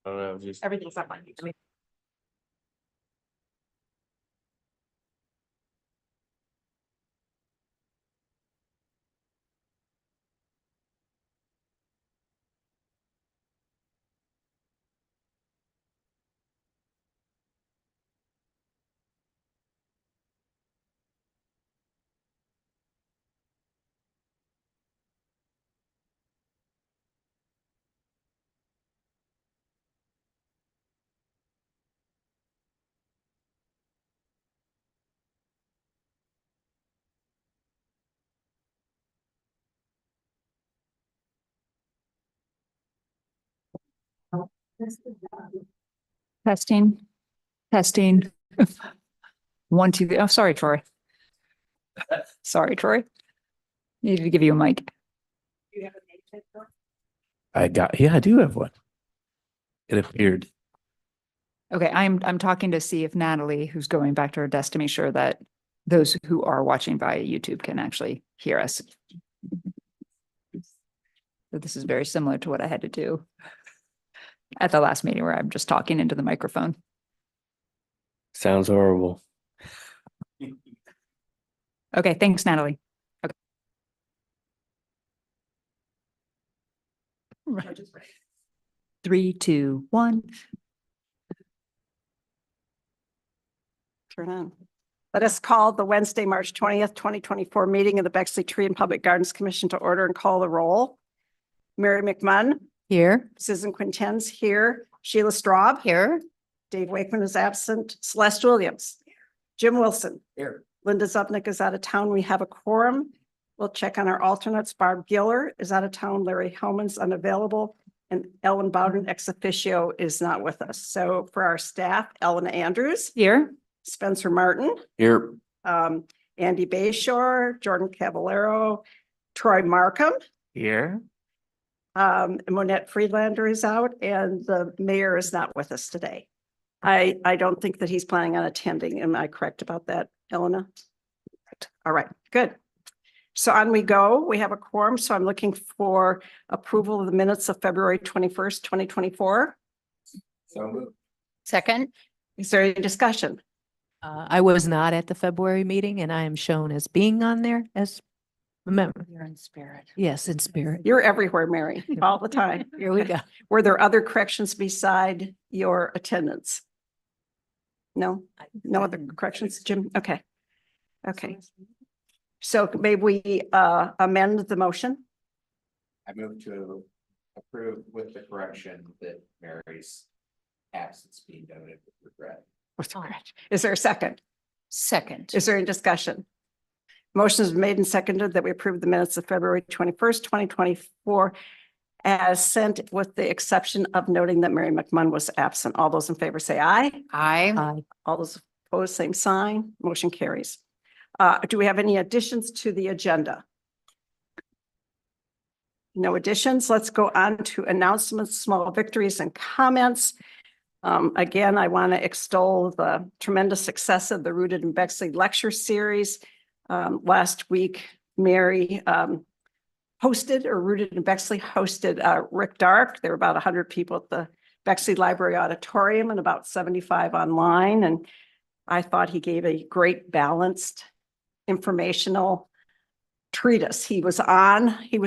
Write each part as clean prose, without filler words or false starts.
don't know, just. Everything's up on YouTube. Testing, testing. 1, 2. Oh, sorry, Troy. Sorry, Troy. Needed to give you a mic. I do have one. It appeared. Okay, I'm talking to see if Natalie, who's going back to her desk, to make sure that those who are watching via YouTube can actually hear us. So this is very similar to what I had to do at the last meeting where I'm just talking into the microphone. Sounds horrible. Okay, thanks, Natalie. Okay. Right. 3, 2, 1. Turn on. Let us call the Wednesday, March 20th, 2024 meeting of the Bexley Tree and Public Gardens Commission to order and call the roll. Mary McMunn, Here. Susan Quintens here, Sheila Straub. Here. Dave Wakeman is absent, Celeste Williams. Jim Wilson. Here. Linda Zupnik is out of town. We have a quorum. We'll check on our alternates. Barb Giller is out of town. Larry Hellman's unavailable. And Ellen Bowden ex officio is not with us. So for our staff, Ellen Andrews, Here. Spencer Martin, Here. Andy Bayshore, Jordan Cavallero, Troy Markham, Here. Monette Friedlander is out, and the mayor is not with us today. I don't think that he's planning on attending. Am I correct about that, Elena? All right, good. So on we go. We have a quorum, so I'm looking for approval of the minutes of February 21st, 2024. Second. Is there any discussion? I was not at the February meeting and I am shown as being on there as a member. You're in spirit. Yes, in spirit. You're everywhere, Mary, all the time. Here we go. Were there other corrections beside your attendance? No, no other corrections, Jim? Okay. Okay. So may we amend the motion? I move to approve with the correction that Mary's absence being noted with regret. With regret. Is there a second? Second. Is there any discussion? Motion is made and seconded that we approve the minutes of February 21st, 2024 as sent with the exception of noting that Mary McMunn was absent. All those in favor say aye. Aye. Aye. All those opposed, same sign. Motion carries. Do we have any additions to the agenda? No additions. Let's go on to announcements, small victories and comments. Again, I want to extol the tremendous success of the Rooted in Bexley lecture series. Last week, Mary hosted, or Rooted in Bexley hosted Rick Dark. There were about 100 people at the Bexley Library Auditorium and about 75 online. And I thought he gave a great balanced informational treatise. He was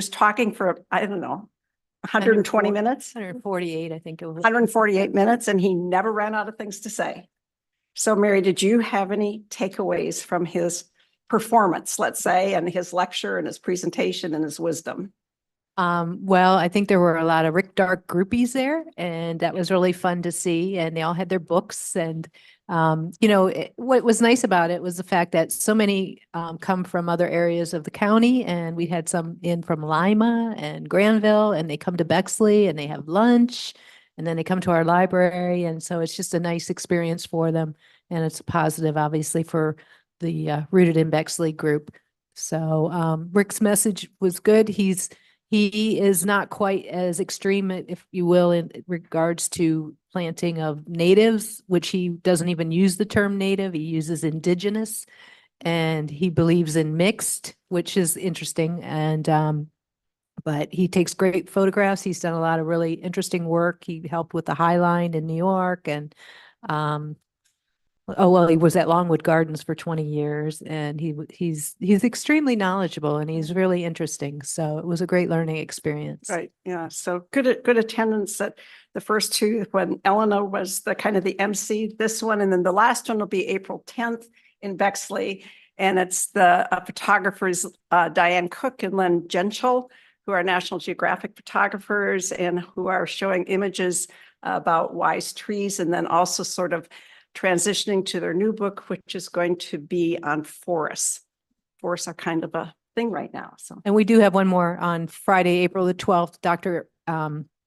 talking for, I don't know, 120 minutes, 148, I think it was. 148 minutes, and he never ran out of things to say. So Mary, did you have any takeaways from his performance, let's say, and his lecture and his presentation and his wisdom? Well, I think there were a lot of Rick Dark groupies there and that was really fun to see. And they all had their books and, what was nice about it was the fact that so many come from other areas of the county and we had some in from Lima and Granville and they come to Bexley and they have lunch and then they come to our library. And so it's just a nice experience for them. And it's positive, obviously, for the Rooted in Bexley group. So Rick's message was good. He is not quite as extreme, if you will, in regards to planting of natives, which he doesn't even use the term native. He uses indigenous and he believes in mixed, which is interesting. And But he takes great photographs. He's done a lot of really interesting work. He helped with the High Line in New York and, oh, well, he was at Longwood Gardens for 20 years and he's extremely knowledgeable and he's really interesting. So it was a great learning experience. Right, yeah, so good attendance at the first two when Eleanor was the kind of the MC, this one, and then the last one will be April 10th in Bexley. And it's the photographers, Diane Cook and Len Gentile, who are National Geographic photographers and who are showing images about wise trees, and then also sort of transitioning to their new book, which is going to be on forests. Forests are kind of a thing right now, so. And we do have one more on Friday, April the 12th, Dr.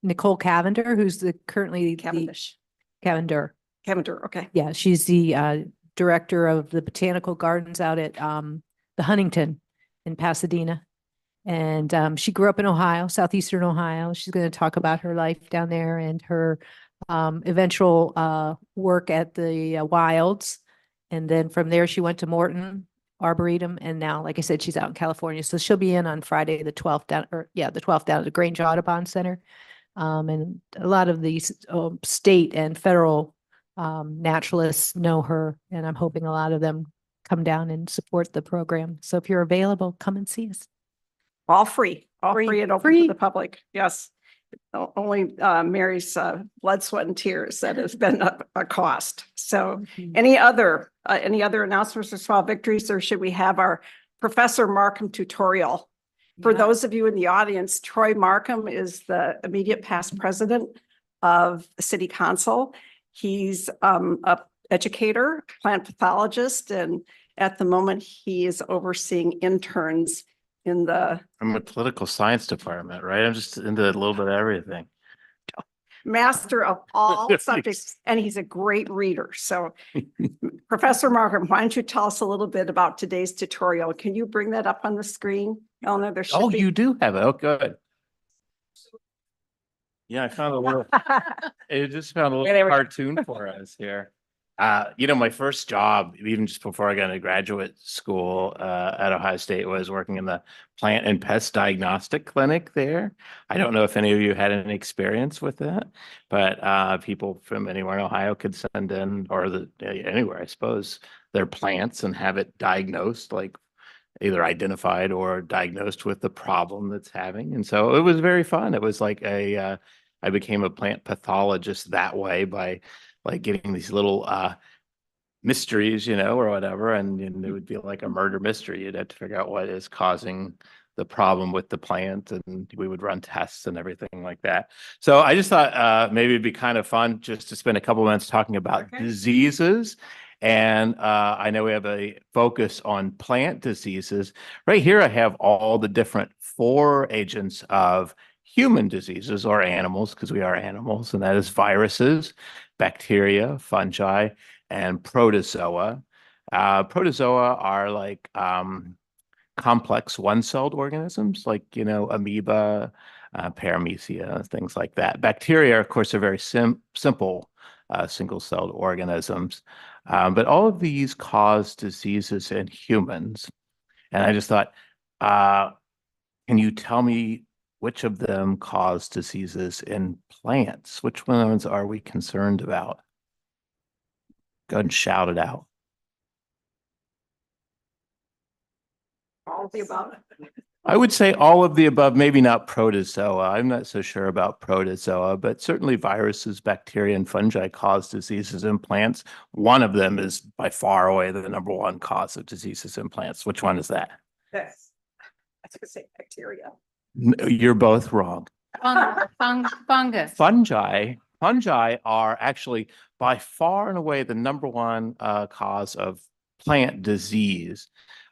Nicole Cavender, who's currently Cavendish, Cavender. Cavender, okay. Yeah, she's the director of the botanical gardens out at the Huntington in Pasadena. And she grew up in Ohio, southeastern Ohio. She's going to talk about her life down there and her eventual work at the Wilds. And then from there, she went to Morton Arboretum. And now, like I said, she's out in California. So she'll be in on Friday, the 12th down, the 12th down at the Grange Audubon Center. And a lot of these state and federal naturalists know her. And I'm hoping a lot of them come down and support the program. So if you're available, come and see us. All free and open to Free. the public, yes. Only Mary's blood, sweat and tears that has been a cost. So any other announcements or small victories, or should we have our Professor Markham tutorial? For Yeah. those of you in the audience, Troy Markham is the immediate past president of the City Council. He's a educator, plant pathologist, and at the moment he is overseeing interns in the I'm a political science department, right? I'm just into a little bit of everything. master of all subjects, and he's a great reader. So Professor Markham, why don't you tell us a little bit about today's tutorial? Can you bring that up on the screen? Eleanor, there should Oh, be. you do have it. Oh, good. Yeah, I found a little, it just found a Yeah, little there we go. cartoon for us here. My first job, even just before I got into graduate school at Ohio State, was working in the plant and pest diagnostic clinic there. I don't know if any of you had any experience with that, but people from anywhere in Ohio could send in, or anywhere, I suppose, their plants and have it diagnosed, like either identified or diagnosed with the problem that's having. And so it was very fun. It was like I became a plant pathologist that way by like getting these little mysteries, or whatever. And it would be like a murder mystery. You'd have to figure out what is causing the problem with the plant. And we would run tests and everything like that. So I just thought maybe it'd be kind of fun just to spend a couple minutes talking about Okay. diseases. And I know we have a focus on plant diseases. Right here, I have all the different 4 agents of human diseases, or animals, because we are animals, and that is viruses, bacteria, fungi, and protozoa. Protozoa are like complex one-celled organisms, like, amoeba, paramecia, things like that. Bacteria, of course, are very simple single-celled organisms. But all of these cause diseases in humans. And I just thought, can you tell me which of them cause diseases in plants? Which ones are we concerned about? Go ahead and shout it out. All of the above. I would say all of the above, maybe not protozoa. I'm not so sure about protozoa, but certainly viruses, bacteria, and fungi cause diseases in plants. One of them is by far away the number one cause of diseases in plants. Which one is that? Yes. I was going to say bacteria. You're both wrong. Fungus. Fungi are actually by far and away the number one cause of plant disease.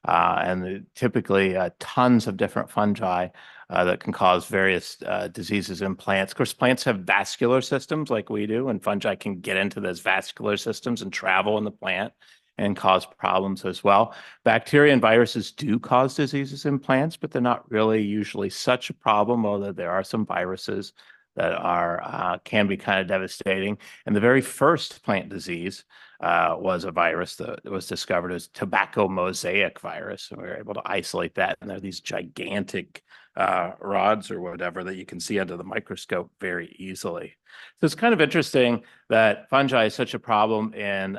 And typically tons of different fungi that can cause various diseases in plants. Of course, plants have vascular systems like we do, and fungi can get into those vascular systems and travel in the plant and cause problems as well. Bacteria and viruses do cause diseases in plants, but they're not really usually such a problem, although there are some viruses that are can be kind of devastating. And the very first plant disease was a virus that was discovered as tobacco mosaic virus. And we were able to isolate that. And there are these gigantic rods or whatever that you can see under the microscope very easily. So it's kind of interesting that fungi is such a problem in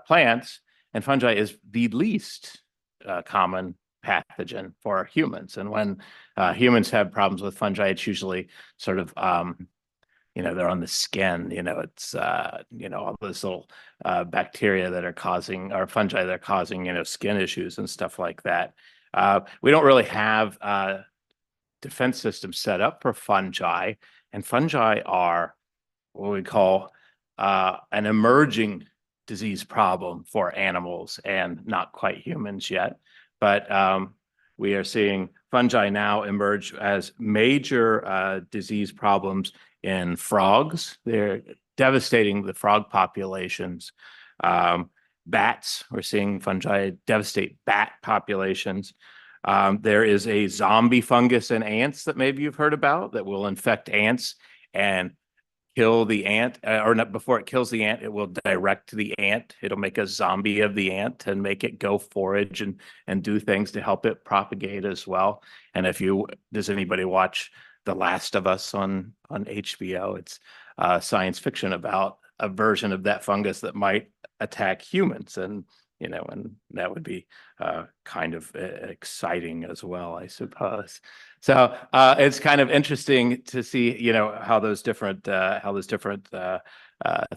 plants, and fungi is the least common pathogen for humans. And when humans have problems with fungi, it's usually sort of they're on the skin, it's, all those little bacteria that are causing, or fungi that are causing, skin issues and stuff like that. We don't really have defense systems set up for fungi, and fungi are what we call an emerging disease problem for animals and not quite humans yet. But we are seeing fungi now emerge as major disease problems in frogs. They're devastating the frog populations. Bats, we're seeing fungi devastate bat populations. There is a zombie fungus in ants that maybe you've heard about that will infect ants and kill the ant, or not, before it kills the ant, it will direct the ant. It'll make a zombie of the ant and make it go forage and do things to help it propagate as well. And does anybody watch The Last of Us on HBO? It's science fiction about a version of that fungus that might attack humans, and that would be kind of exciting as well, I suppose. So it's kind of interesting to see, how those different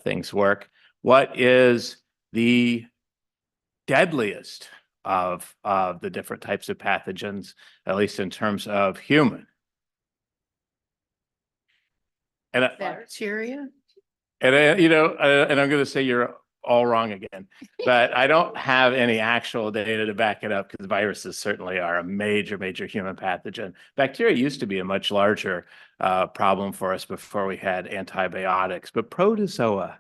things work. What is the deadliest of the different types of pathogens, at least in terms of human? And Bacteria? and and I'm going to say you're all wrong again, but I don't have any actual data to back it up, because viruses certainly are a major human pathogen. Bacteria used to be a much larger problem for us before we had antibiotics, but Protozoa,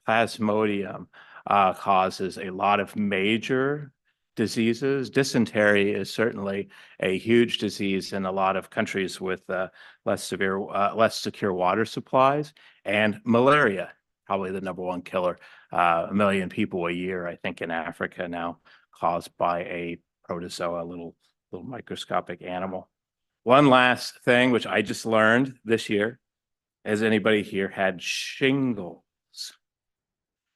Plasmodium causes a lot of major diseases. Dysentery is certainly a huge disease in a lot of countries with less secure water supplies, and malaria, probably the #1 killer. 1 million people a year, I think, in Africa now, caused by a protozoa, little microscopic animal. One last thing, which I just learned this year. Has anybody here had shingles?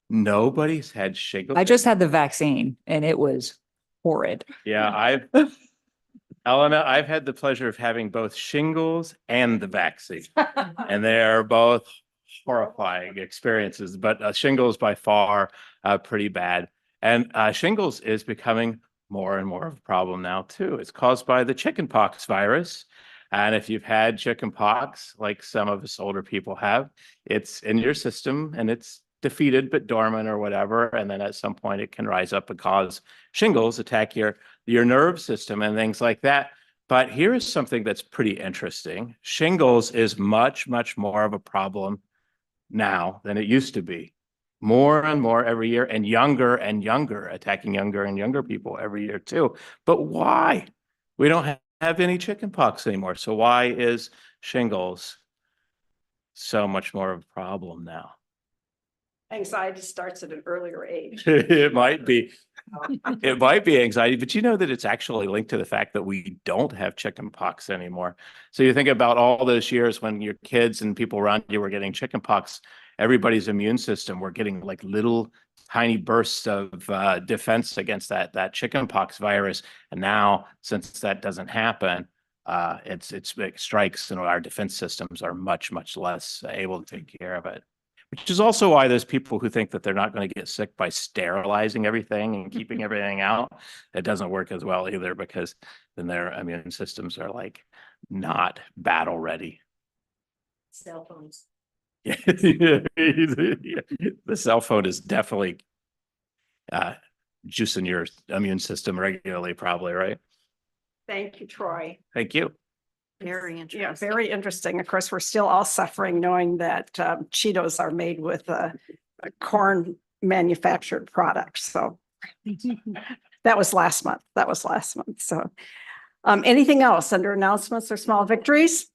Nobody's had shingles? I just had the vaccine and it was horrid. Yeah, Elena, I've had the pleasure of having both shingles and the vaccine, and they are both horrifying experiences, but shingles by far pretty bad. And shingles is becoming more and more of a problem now too. It's caused by the chickenpox virus. And if you've had chickenpox, like some of us older people have, it's in your system and it's defeated but dormant or whatever. And then at some point it can rise up and cause shingles, attack your nerve system and things like that. But here is something that's pretty interesting. Shingles is much more of a problem now than it used to be. More and more every year, and younger, attacking younger and younger people every year too. But why? We don't have any chickenpox anymore. So why is shingles so much more of a problem now? Anxiety starts at an earlier age. It might be. It might be anxiety, but you know that it's actually linked to the fact that we don't have chickenpox anymore. So you think about all those years when your kids and people around you were getting chickenpox, everybody's immune system were getting like little tiny bursts of defense against that chickenpox virus. And now, since that doesn't happen, it strikes, and our defense systems are much less able to take care of it. Which is also why there's people who think that they're not going to get sick by sterilizing everything and keeping everything out. It doesn't work as well either, because then their immune systems are like not battle ready. Cell phones. Yeah. The cell phone is definitely juicing your immune system regularly, probably, right? Thank you, Troy. Thank you. Very interesting. Yeah, very interesting. Of course, we're still all suffering knowing that Cheetos are made with a corn manufactured product. So that was last month. So anything else under announcements or small victories?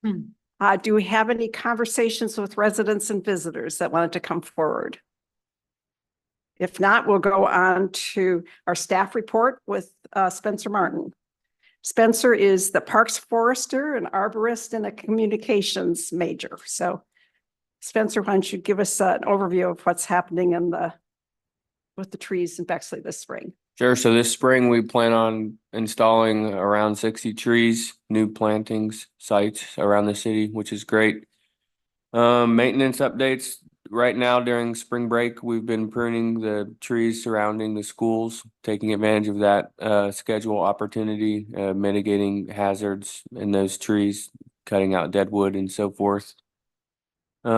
Do we have any conversations with residents and visitors that wanted to come forward? If not, we'll go on to our staff report with Spencer Martin. Spencer is the parks forester, an arborist, and a communications major. So Spencer, why don't you give us an overview of what's happening with the trees in Bexley this spring? Sure. So this spring, we plan on installing around 60 trees, new plantings sites around the city, which is great. Maintenance updates. Right now during spring break, we've been pruning the trees surrounding the schools, taking advantage of that schedule opportunity, mitigating hazards in those trees, cutting out dead wood and so forth. The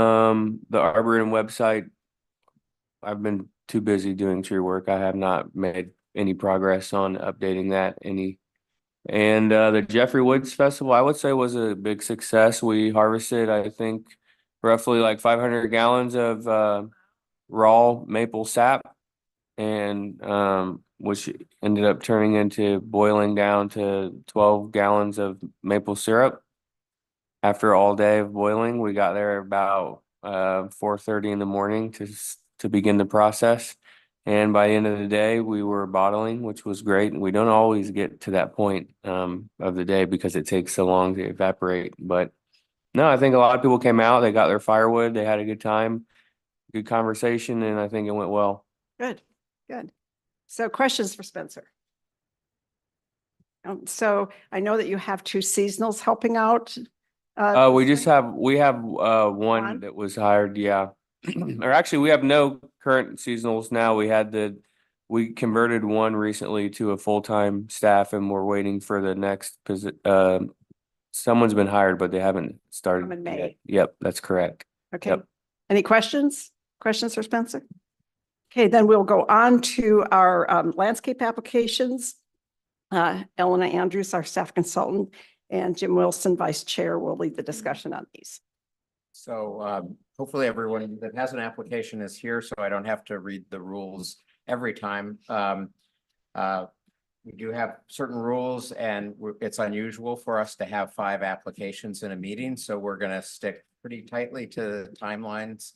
Arboretum website, I've been too busy doing tree work. I have not made any progress on updating that any. And the Jeffrey Woods Festival, I would say, was a big success. We harvested, I think, roughly like 500 gallons of raw maple sap, and which ended up turning into boiling down to 12 gallons of maple syrup. After all day of boiling, we got there about 4:30 in the morning to begin the process. And by the end of the day, we were bottling, which was great. And we don't always get to that point of the day because it takes so long to evaporate. But no, I think a lot of people came out, they got their firewood, they had a good time, good conversation, and I think it went well. Good, good. So questions for Spencer? So I know that you have two seasonals helping out. We have One? one that was hired, yeah. Or actually, we have no current seasonals now. We converted one recently to a full-time staff, and we're waiting for the next someone's been hired, but they haven't started Come in May. yet. Yep, that's correct. Okay. Yep. Any questions? Questions for Spencer? Okay, then we'll go on to our landscape applications. Elena Andrews, our staff consultant, and Jim Wilson, vice chair, will lead the discussion on these. So hopefully everyone that has an application is here, so I don't have to read the rules every time. We do have certain rules, and it's unusual for us to have 5 applications in a meeting, so we're going to stick pretty tightly to the timelines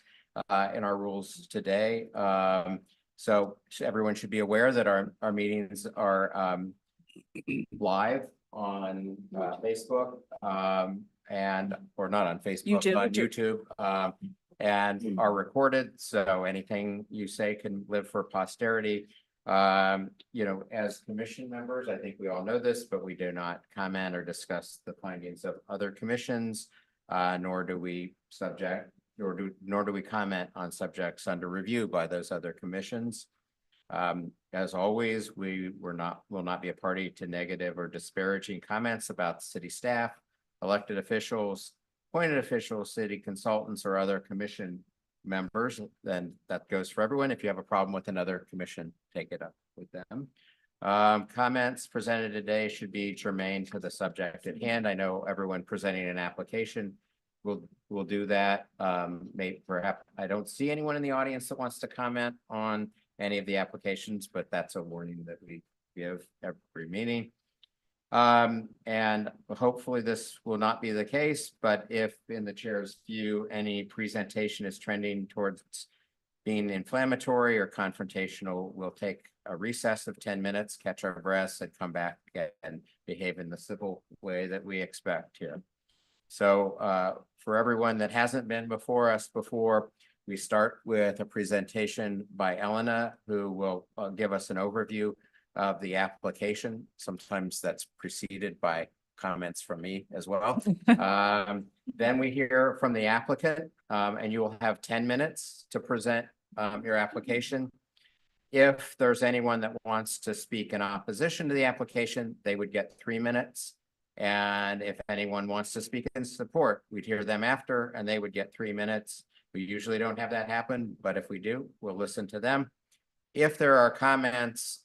in our rules today. So everyone should be aware that our meetings are live on Facebook or not on Facebook, YouTube. on YouTube, and are recorded. So anything you say can live for posterity. As commission members, I think we all know this, but we do not comment or discuss the findings of other commissions, nor do we comment on subjects under review by those other commissions. As always, we will not be a party to negative or disparaging comments about city staff, elected officials, appointed officials, city consultants, or other commission members. Then that goes for everyone. If you have a problem with another commission, take it up with them. Comments presented today should be germane to the subject at hand. I know everyone presenting an application will do that. Perhaps I don't see anyone in the audience that wants to comment on any of the applications, but that's a warning that we give every meeting. And hopefully this will not be the case, but if in the chair's view, any presentation is trending towards being inflammatory or confrontational, we'll take a recess of 10 minutes, catch our breaths, and come back and behave in the civil way that we expect here. So for everyone that hasn't been before us before, we start with a presentation by Elena, who will give us an overview of the application. Sometimes that's preceded by comments from me as well. Then we hear from the applicant, and you will have 10 minutes to present your application. If there's anyone that wants to speak in opposition to the application, they would get 3 minutes. And if anyone wants to speak in support, we'd hear them after, and they would get 3 minutes. We usually don't have that happen, but if we do, we'll listen to them. If there are comments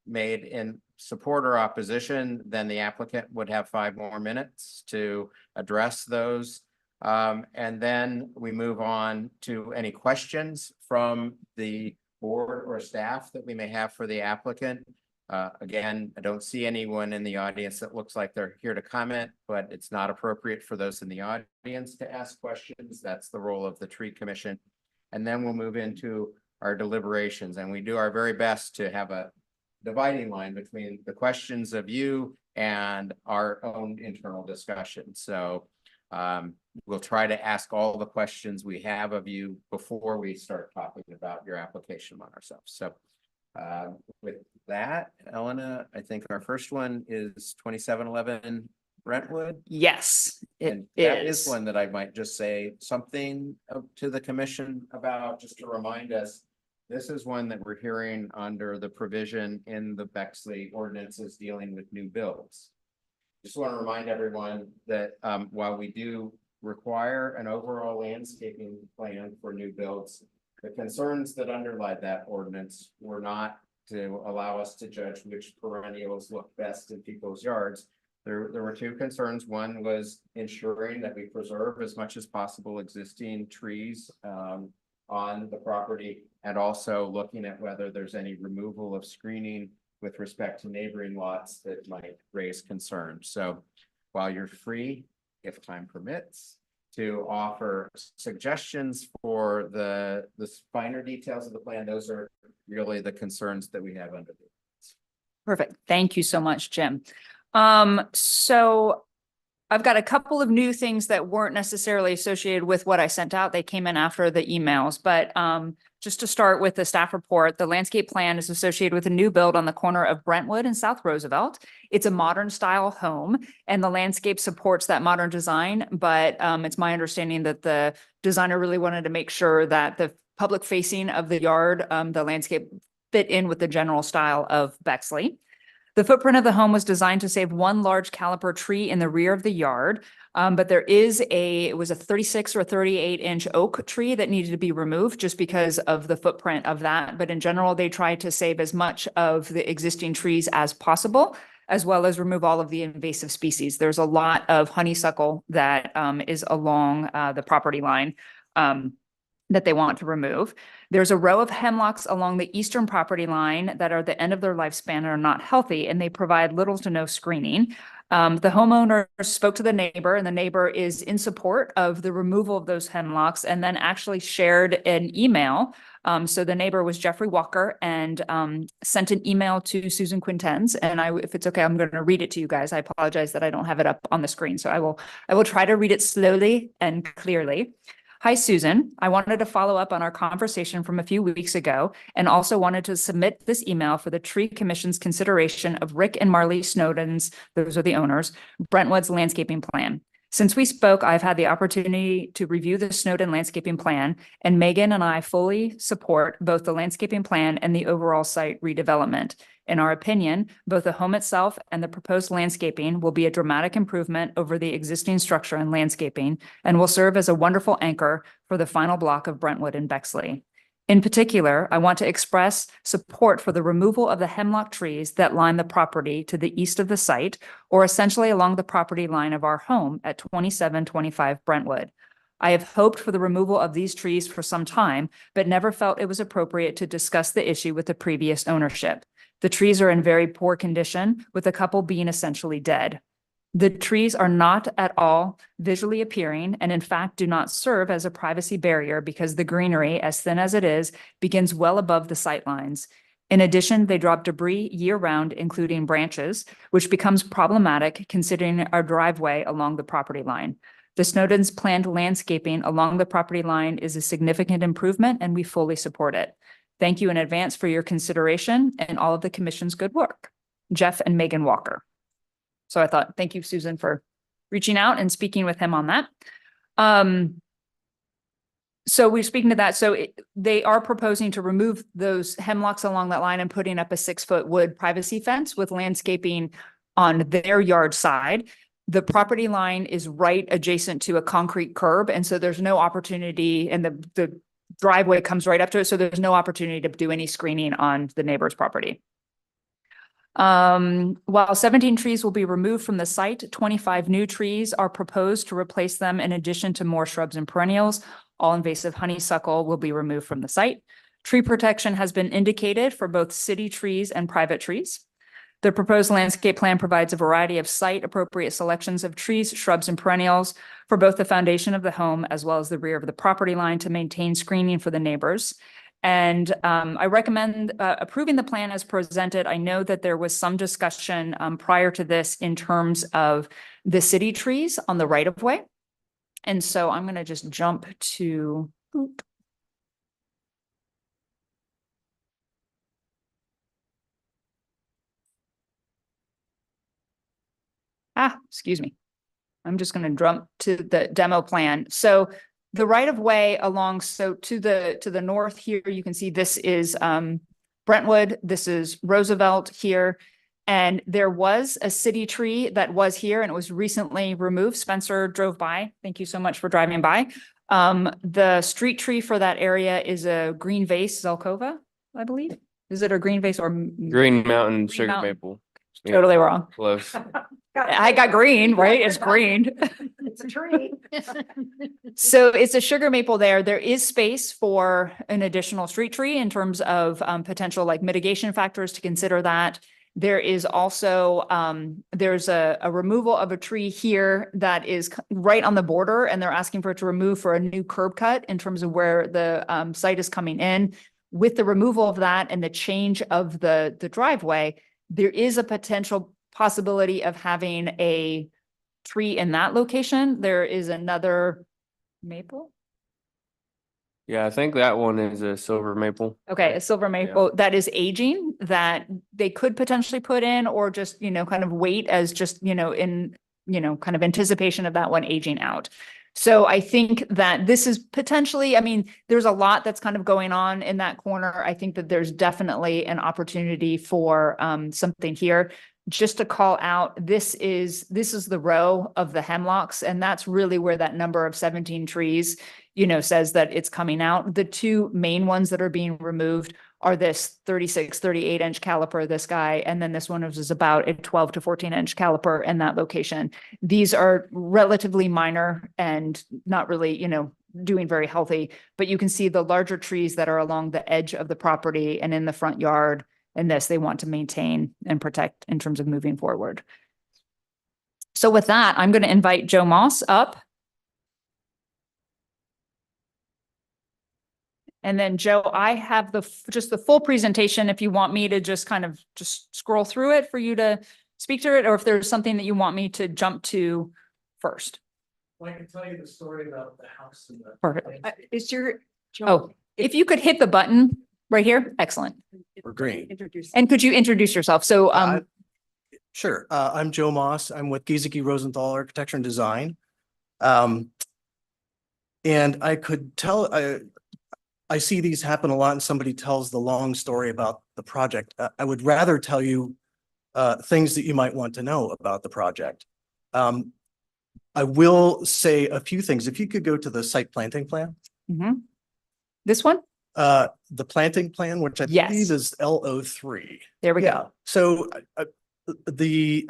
made in support or opposition, then the applicant would have 5 more minutes to address those. And then we move on to any questions from the board or staff that we may have for the applicant. Again, I don't see anyone in the audience that looks like they're here to comment, but it's not appropriate for those in the audience to ask questions. That's the role of the Tree Commission. And then we'll move into our deliberations, and we do our very best to have a dividing line between the questions of you and our own internal discussion. So we'll try to ask all the questions we have of you before we start talking about your application on ourselves. So with that, Elena, I think our first one is 2711 Brentwood. Yes, it And that is. is one that I might just say something to the commission about, just to remind us. This is one that we're hearing under the provision in the Bexley ordinances dealing with new builds. Just want to remind everyone that while we do require an overall landscaping plan for new builds, the concerns that underlie that ordinance were not to allow us to judge which perennials look best in people's yards. There were two concerns. One was ensuring that we preserve as much as possible existing trees on the property, and also looking at whether there's any removal of screening with respect to neighboring lots that might raise concerns. So while you're free, if time permits, to offer suggestions for the finer details of the plan, those are really the concerns that we have under the. Perfect. Thank you so much, Jim. So I've got a couple of new things that weren't necessarily associated with what I sent out. They came in after the emails, but just to start with the staff report, the landscape plan is associated with a new build on the corner of Brentwood and South Roosevelt. It's a modern style home and the landscape supports that modern design, but it's my understanding that the designer really wanted to make sure that the public facing of the yard, the landscape fit in with the general style of Bexley. The footprint of the home was designed to save one large caliper tree in the rear of the yard, but there is it was a 36 or 38-inch oak tree that needed to be removed just because of the footprint of that. But in general, they tried to save as much of the existing trees as possible, as well as remove all of the invasive species. There's a lot of honeysuckle that is along the property line that they want to remove. There's a row of hemlocks along the eastern property line that are the end of their lifespan and are not healthy, and they provide little to no screening. The homeowner spoke to the neighbor, and the neighbor is in support of the removal of those hemlocks, and then actually shared an email. So the neighbor was Jeffrey Walker, and sent an email to Susan Quintens. And if it's okay, I'm going to read it to you guys. I apologize that I don't have it up on the screen, so I will try to read it slowly and clearly. Hi, Susan. I wanted to follow up on our conversation from a few weeks ago and also wanted to submit this email for the Tree Commission's consideration of Rick and Marley Snowden's, those are the owners, Brentwood's landscaping plan. Since we spoke, I've had the opportunity to review the Snowden landscaping plan, and Megan and I fully support both the landscaping plan and the overall site redevelopment. In our opinion, both the home itself and the proposed landscaping will be a dramatic improvement over the existing structure and landscaping, and will serve as a wonderful anchor for the final block of Brentwood and Bexley. In particular, I want to express support for the removal of the hemlock trees that line the property to the east of the site, or essentially along the property line of our home at 2725 Brentwood. I have hoped for the removal of these trees for some time, but never felt it was appropriate to discuss the issue with the previous ownership. The trees are in very poor condition, with a couple being essentially dead. The trees are not at all visually appearing and in fact do not serve as a privacy barrier because the greenery, as thin as it is, begins well above the sight lines. In addition, they drop debris year-round, including branches, which becomes problematic considering our driveway along the property line. The Snowden's planned landscaping along the property line is a significant improvement, and we fully support it. Thank you in advance for your consideration and all of the commission's good work. Jeff and Megan Walker. So I thought, thank you, Susan, for reaching out and speaking with him on that. So we're speaking to that. So they are proposing to remove those hemlocks along that line and putting up a 6-foot wood privacy fence with landscaping on their yard side. The property line is right adjacent to a concrete curb. And so there's no opportunity, and the driveway comes right up to it. So there's no opportunity to do any screening on the neighbor's property. While 17 trees will be removed from the site, 25 new trees are proposed to replace them in addition to more shrubs and perennials. All invasive honeysuckle will be removed from the site. Tree protection has been indicated for both city trees and private trees. The proposed landscape plan provides a variety of site-appropriate selections of trees, shrubs, and perennials for both the foundation of the home as well as the rear of the property line to maintain screening for the neighbors. And I recommend approving the plan as presented. I know that there was some discussion prior to this in terms of the city trees on the right of way. And so I'm going to just jump to. Excuse me. I'm just going to jump to the demo plan. So the right of way along, so to the north here, you can see this is Brentwood, this is Roosevelt here. And there was a city tree that was here and it was recently removed. Spencer drove by. Thank you so much for driving by. The street tree for that area is a green vase Zelkova, I believe. Is it a green vase or? Green Mountain Sugar Mountain. Maple. Yeah, Totally wrong. close. I got green, right? It's green. It's a tree. So it's a sugar maple there. There is space for an additional street tree in terms of potential like mitigation factors to consider that. There is also, there's a removal of a tree here that is right on the border and they're asking for it to remove for a new curb cut in terms of where the site is coming in. With the removal of that and the change of the driveway, there is a potential possibility of having a tree in that location. There is another maple. Yeah, I think that one is a silver maple. Okay, a silver maple that is aging that they could potentially put in or just, kind of wait as just, in, kind of anticipation of that one aging out. So I think that this is potentially, there's a lot that's kind of going on in that corner. I think that there's definitely an opportunity for something here. Just to call out, this is the row of the hemlocks, and that's really where that number of 17 trees, says that it's coming out. The two main ones that are being removed are this 36, 38 inch caliper, this guy, and then this one is about a 12 to 14 inch caliper in that location. These are relatively minor and not really, doing very healthy, but you can see the larger trees that are along the edge of the property and in the front yard. And this they want to maintain and protect in terms of moving forward. So with that, I'm going to invite Joe Moss up. And then Joe, I have just the full presentation if you want me to just kind of scroll through it for you to speak to it, or if there's something that you want me to jump to first. Well, I can tell you the story about the house and the. Perfect. Is your? Oh, if you could hit the button right here, excellent. We're green. Introduce. And could you introduce yourself? So, Sure. I'm Joe Moss. I'm with Giesecke Rosenthal Architecture and Design. And I could tell, I see these happen a lot and somebody tells the long story about the project. I would rather tell you things that you might want to know about the project. I will say a few things. If you could go to the site planting plan. this one, The planting plan, which I Yes. believe is LO3. there we Yeah, go. so the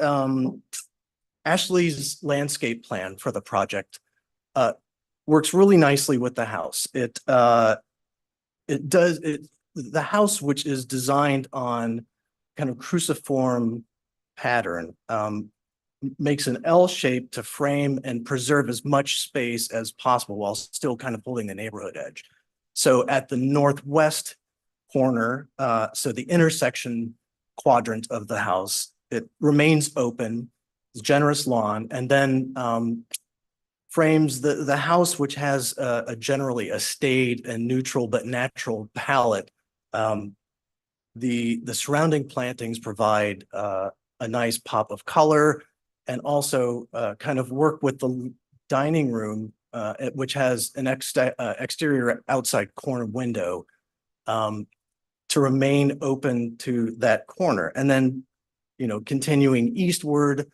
Ashley's landscape plan for the project works really nicely with the house. The house, which is designed on kind of cruciform pattern, makes an L shape to frame and preserve as much space as possible while still kind of holding the neighborhood edge. So at the northwest corner, so the intersection quadrant of the house, it remains open, it's generous lawn, and then frames the house, which has a generally a staid and neutral but natural palette. The surrounding plantings provide a nice pop of color and also kind of work with the dining room, which has an exterior outside corner window to remain open to that corner. And then, continuing eastward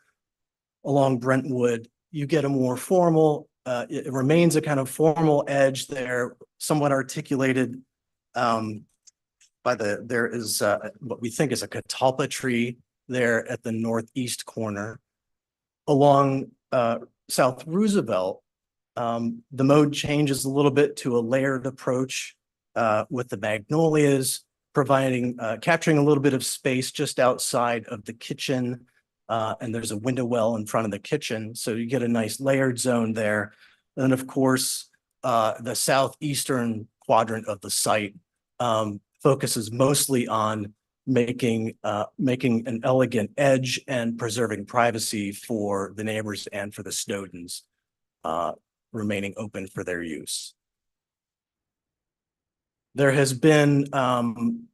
along Brentwood, you get a more formal, it remains a kind of formal edge there, somewhat articulated there is what we think is a catalpa tree there at the northeast corner. Along South Roosevelt, the mode changes a little bit to a layered approach with the magnolias, capturing a little bit of space just outside of the kitchen. And there's a window well in front of the kitchen. So you get a nice layered zone there. And of course, the southeastern quadrant of the site focuses mostly on making an elegant edge and preserving privacy for the neighbors and for the Snowdens, remaining open for their use. There has been an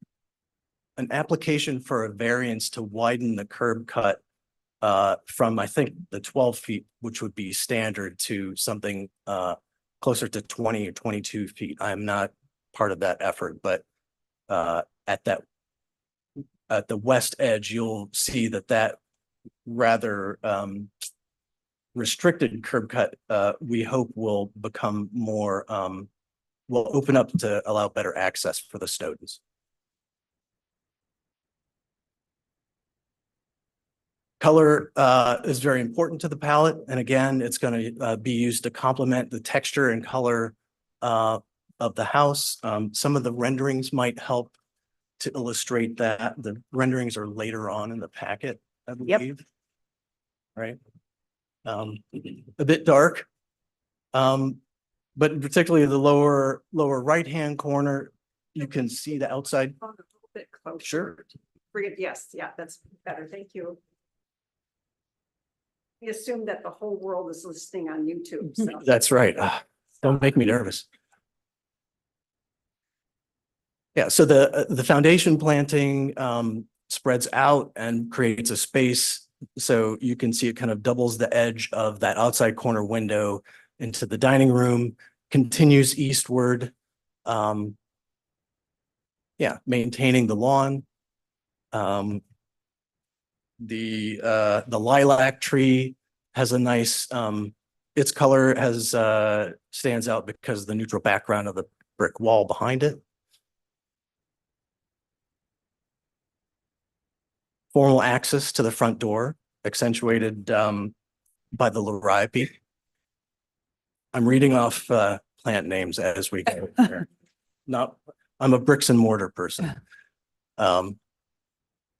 application for a variance to widen the curb cut from, I think, the 12 feet, which would be standard, to something closer to 20 or 22 feet. I'm not part of that effort, but at the west edge, you'll see that rather restricted curb cut, we hope will become more, will open up to allow better access for the Snowdens. Color is very important to the palette. And again, it's going to be used to complement the texture and color of the house. Some of the renderings might help to illustrate that. The renderings are later on in the packet, I Yep. believe. Right. A bit dark. But particularly the lower right-hand corner, you can see the outside. A little bit closer. Sure. Bring it, yes, yeah, that's better. Thank you. We assume that the whole world is listening on YouTube, so. That's right. Don't make me nervous. Yeah, so the foundation planting spreads out and creates a space. So you can see it kind of doubles the edge of that outside corner window into the dining room, continues eastward. Yeah, maintaining the lawn. The lilac tree has a nice, its color has stands out because of the neutral background of the brick wall behind it. Formal access to the front door, accentuated by the liripe. I'm reading off plant names as we go here. I'm a bricks and mortar person.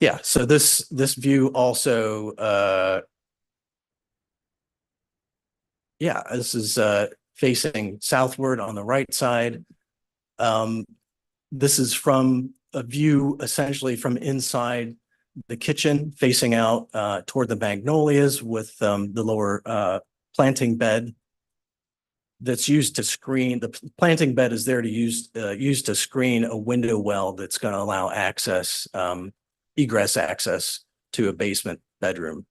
Yeah, so this view also, yeah, this is facing southward on the right side. This is from a view essentially from inside the kitchen, facing out toward the magnolias with the lower planting bed that's used to screen. The planting bed is there to use to screen a window well that's going to allow access, egress access to a basement bedroom.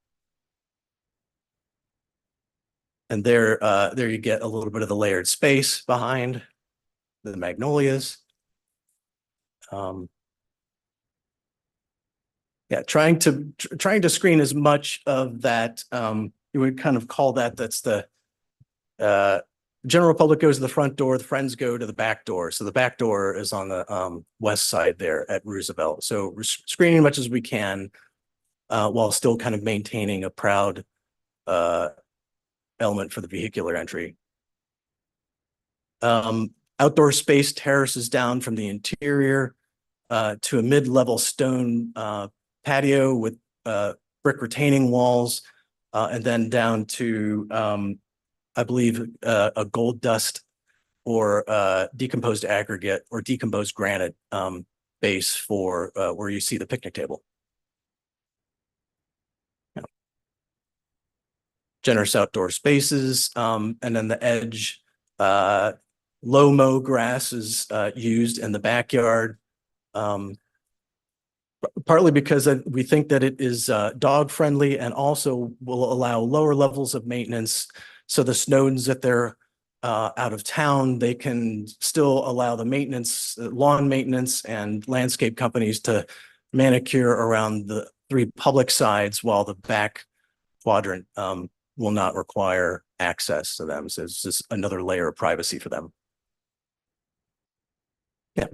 And there you get a little bit of the layered space behind the magnolias. Yeah, trying to screen as much of that. You would kind of call that's the general public goes to the front door, the friends go to the back door. So the back door is on the west side there at Roosevelt. So we're screening as much as we can while still kind of maintaining a proud element for the vehicular entry. Outdoor space terraces down from the interior to a mid-level stone patio with brick retaining walls, and then down to, I believe, a gold dust or decomposed aggregate or decomposed granite base for where you see the picnic table. Yeah. Generous outdoor spaces, and then the edge, low mow grass is used in the backyard. Partly because we think that it is dog friendly and also will allow lower levels of maintenance. So the Snowdens, if they're out of town, they can still allow the maintenance, lawn maintenance and landscape companies to manicure around the 3 public sides while the back quadrant will not require access to them. So it's just another layer of privacy for them. Yeah.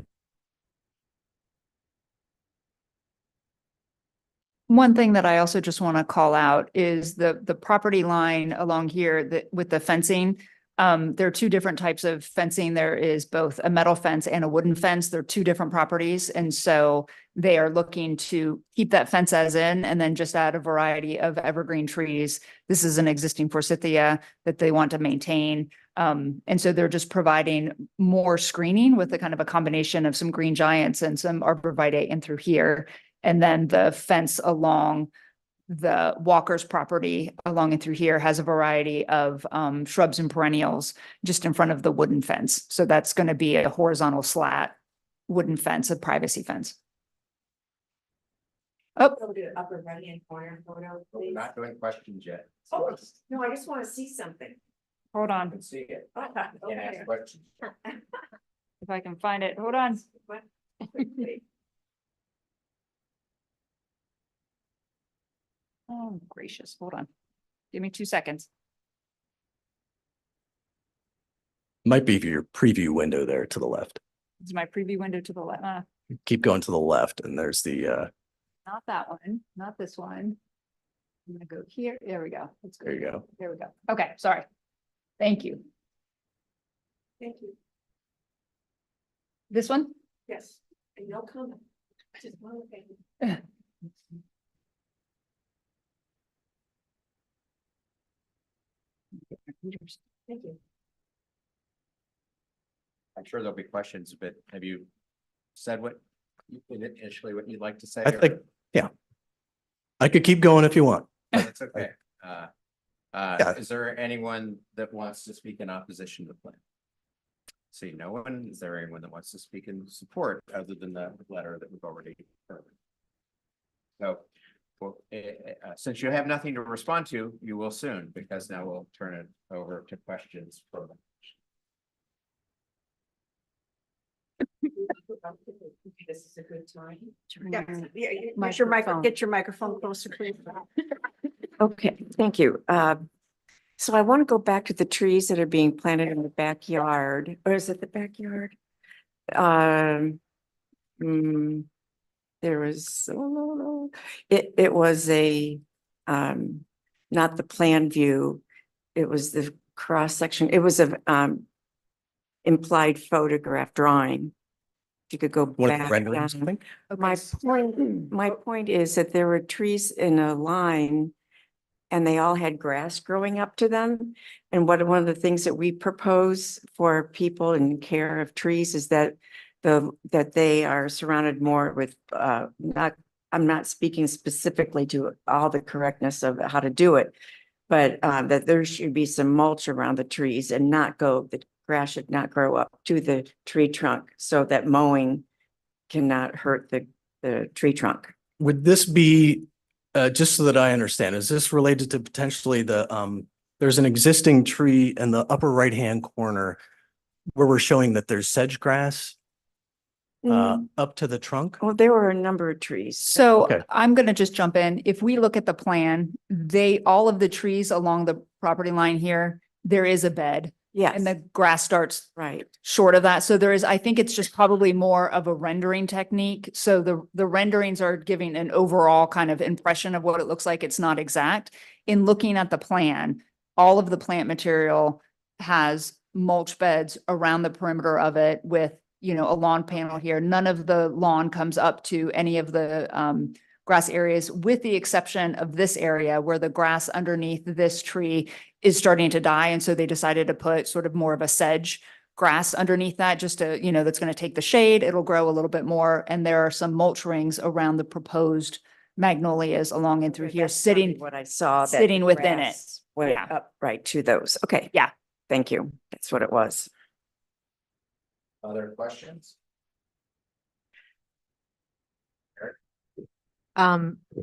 One thing that I also just want to call out is the property line along here that with the fencing. There are two different types of fencing. There is both a metal fence and a wooden fence. They're two different properties. And so they are looking to keep that fence as in and then just add a variety of evergreen trees. This is an existing forsythia that they want to maintain. And so they're just providing more screening with a kind of a combination of some green giants and some arborvitae in through here. And then the fence along the Walker's property along and through here has a variety of shrubs and perennials just in front of the wooden fence. So that's going to be a horizontal slat wooden fence, a privacy fence. Oh, Go to upper right hand corner photo, We're please. not doing questions yet. Oh, no, I just want to see something. hold I on. can see it. Okay. Can't ask questions. If I can find it. Hold on. Oh, gracious. Hold on. Give me 2 seconds. Might be your preview window there to the left. This is my preview window to the left. Keep going to the left and there's the, Not that one, not this one. I'm gonna go here. There we go. Let's go. there you go. There we go. Okay, sorry. Thank you. Thank you. This one? Yes, and no comment. Just one thing. Thank you. I'm sure there'll be questions, but have you said what initially what you'd like to say? I think, yeah. I could keep going if you want. That's okay. Yeah. Is there anyone that wants to speak in opposition to the plan? See no one. Is there anyone that wants to speak in support other than the letter that we've already heard? So, well, since you have nothing to respond to, you will soon, because now we'll turn it over to questions from. This is a good time. Yeah, Get your Microphone. get your microphone closer, please. Okay, thank you. So I want to go back to the trees that are being planted in the backyard, or is it the backyard? There was, it was a, not the plan view. It was the cross section. It was a, implied photograph drawing. If you could go One of back. the renderings, I down. think. My point is that there were trees in a line and they all had grass growing up to them. And one of the things that we propose for people in care of trees is that that they are surrounded more with, I'm not speaking specifically to all the correctness of how to do it, but that there should be some mulch around the trees and the grass should not grow up to the tree trunk so that mowing cannot hurt the tree trunk. Would this be, just so that I understand, is this related to potentially there's an existing tree in the upper right-hand corner where we're showing that there's sedge grass up to the trunk? Well, there were a number of trees. So Okay. I'm gonna just jump in. If we look at the plan, all of the trees along the property line here, there is a bed Yes, and the grass starts right. short of that. So I think it's just probably more of a rendering technique. So the renderings are giving an overall kind of impression of what it looks like. It's not exact. In looking at the plan, all of the plant material has mulch beds around the perimeter of it with, a lawn panel here. None of the lawn comes up to any of the grass areas, with the exception of this area where the grass underneath this tree is starting to die. And so they decided to put sort of more of a sedge grass underneath that, just to, that's going to take the shade. It'll grow a little bit more. And there are some mulch rings around the proposed magnolias along and through here, That's probably sitting. what I saw. that sitting the within it. grass Went Yeah. up right to those. Okay. Yeah. Thank you. That's what it was. Other questions?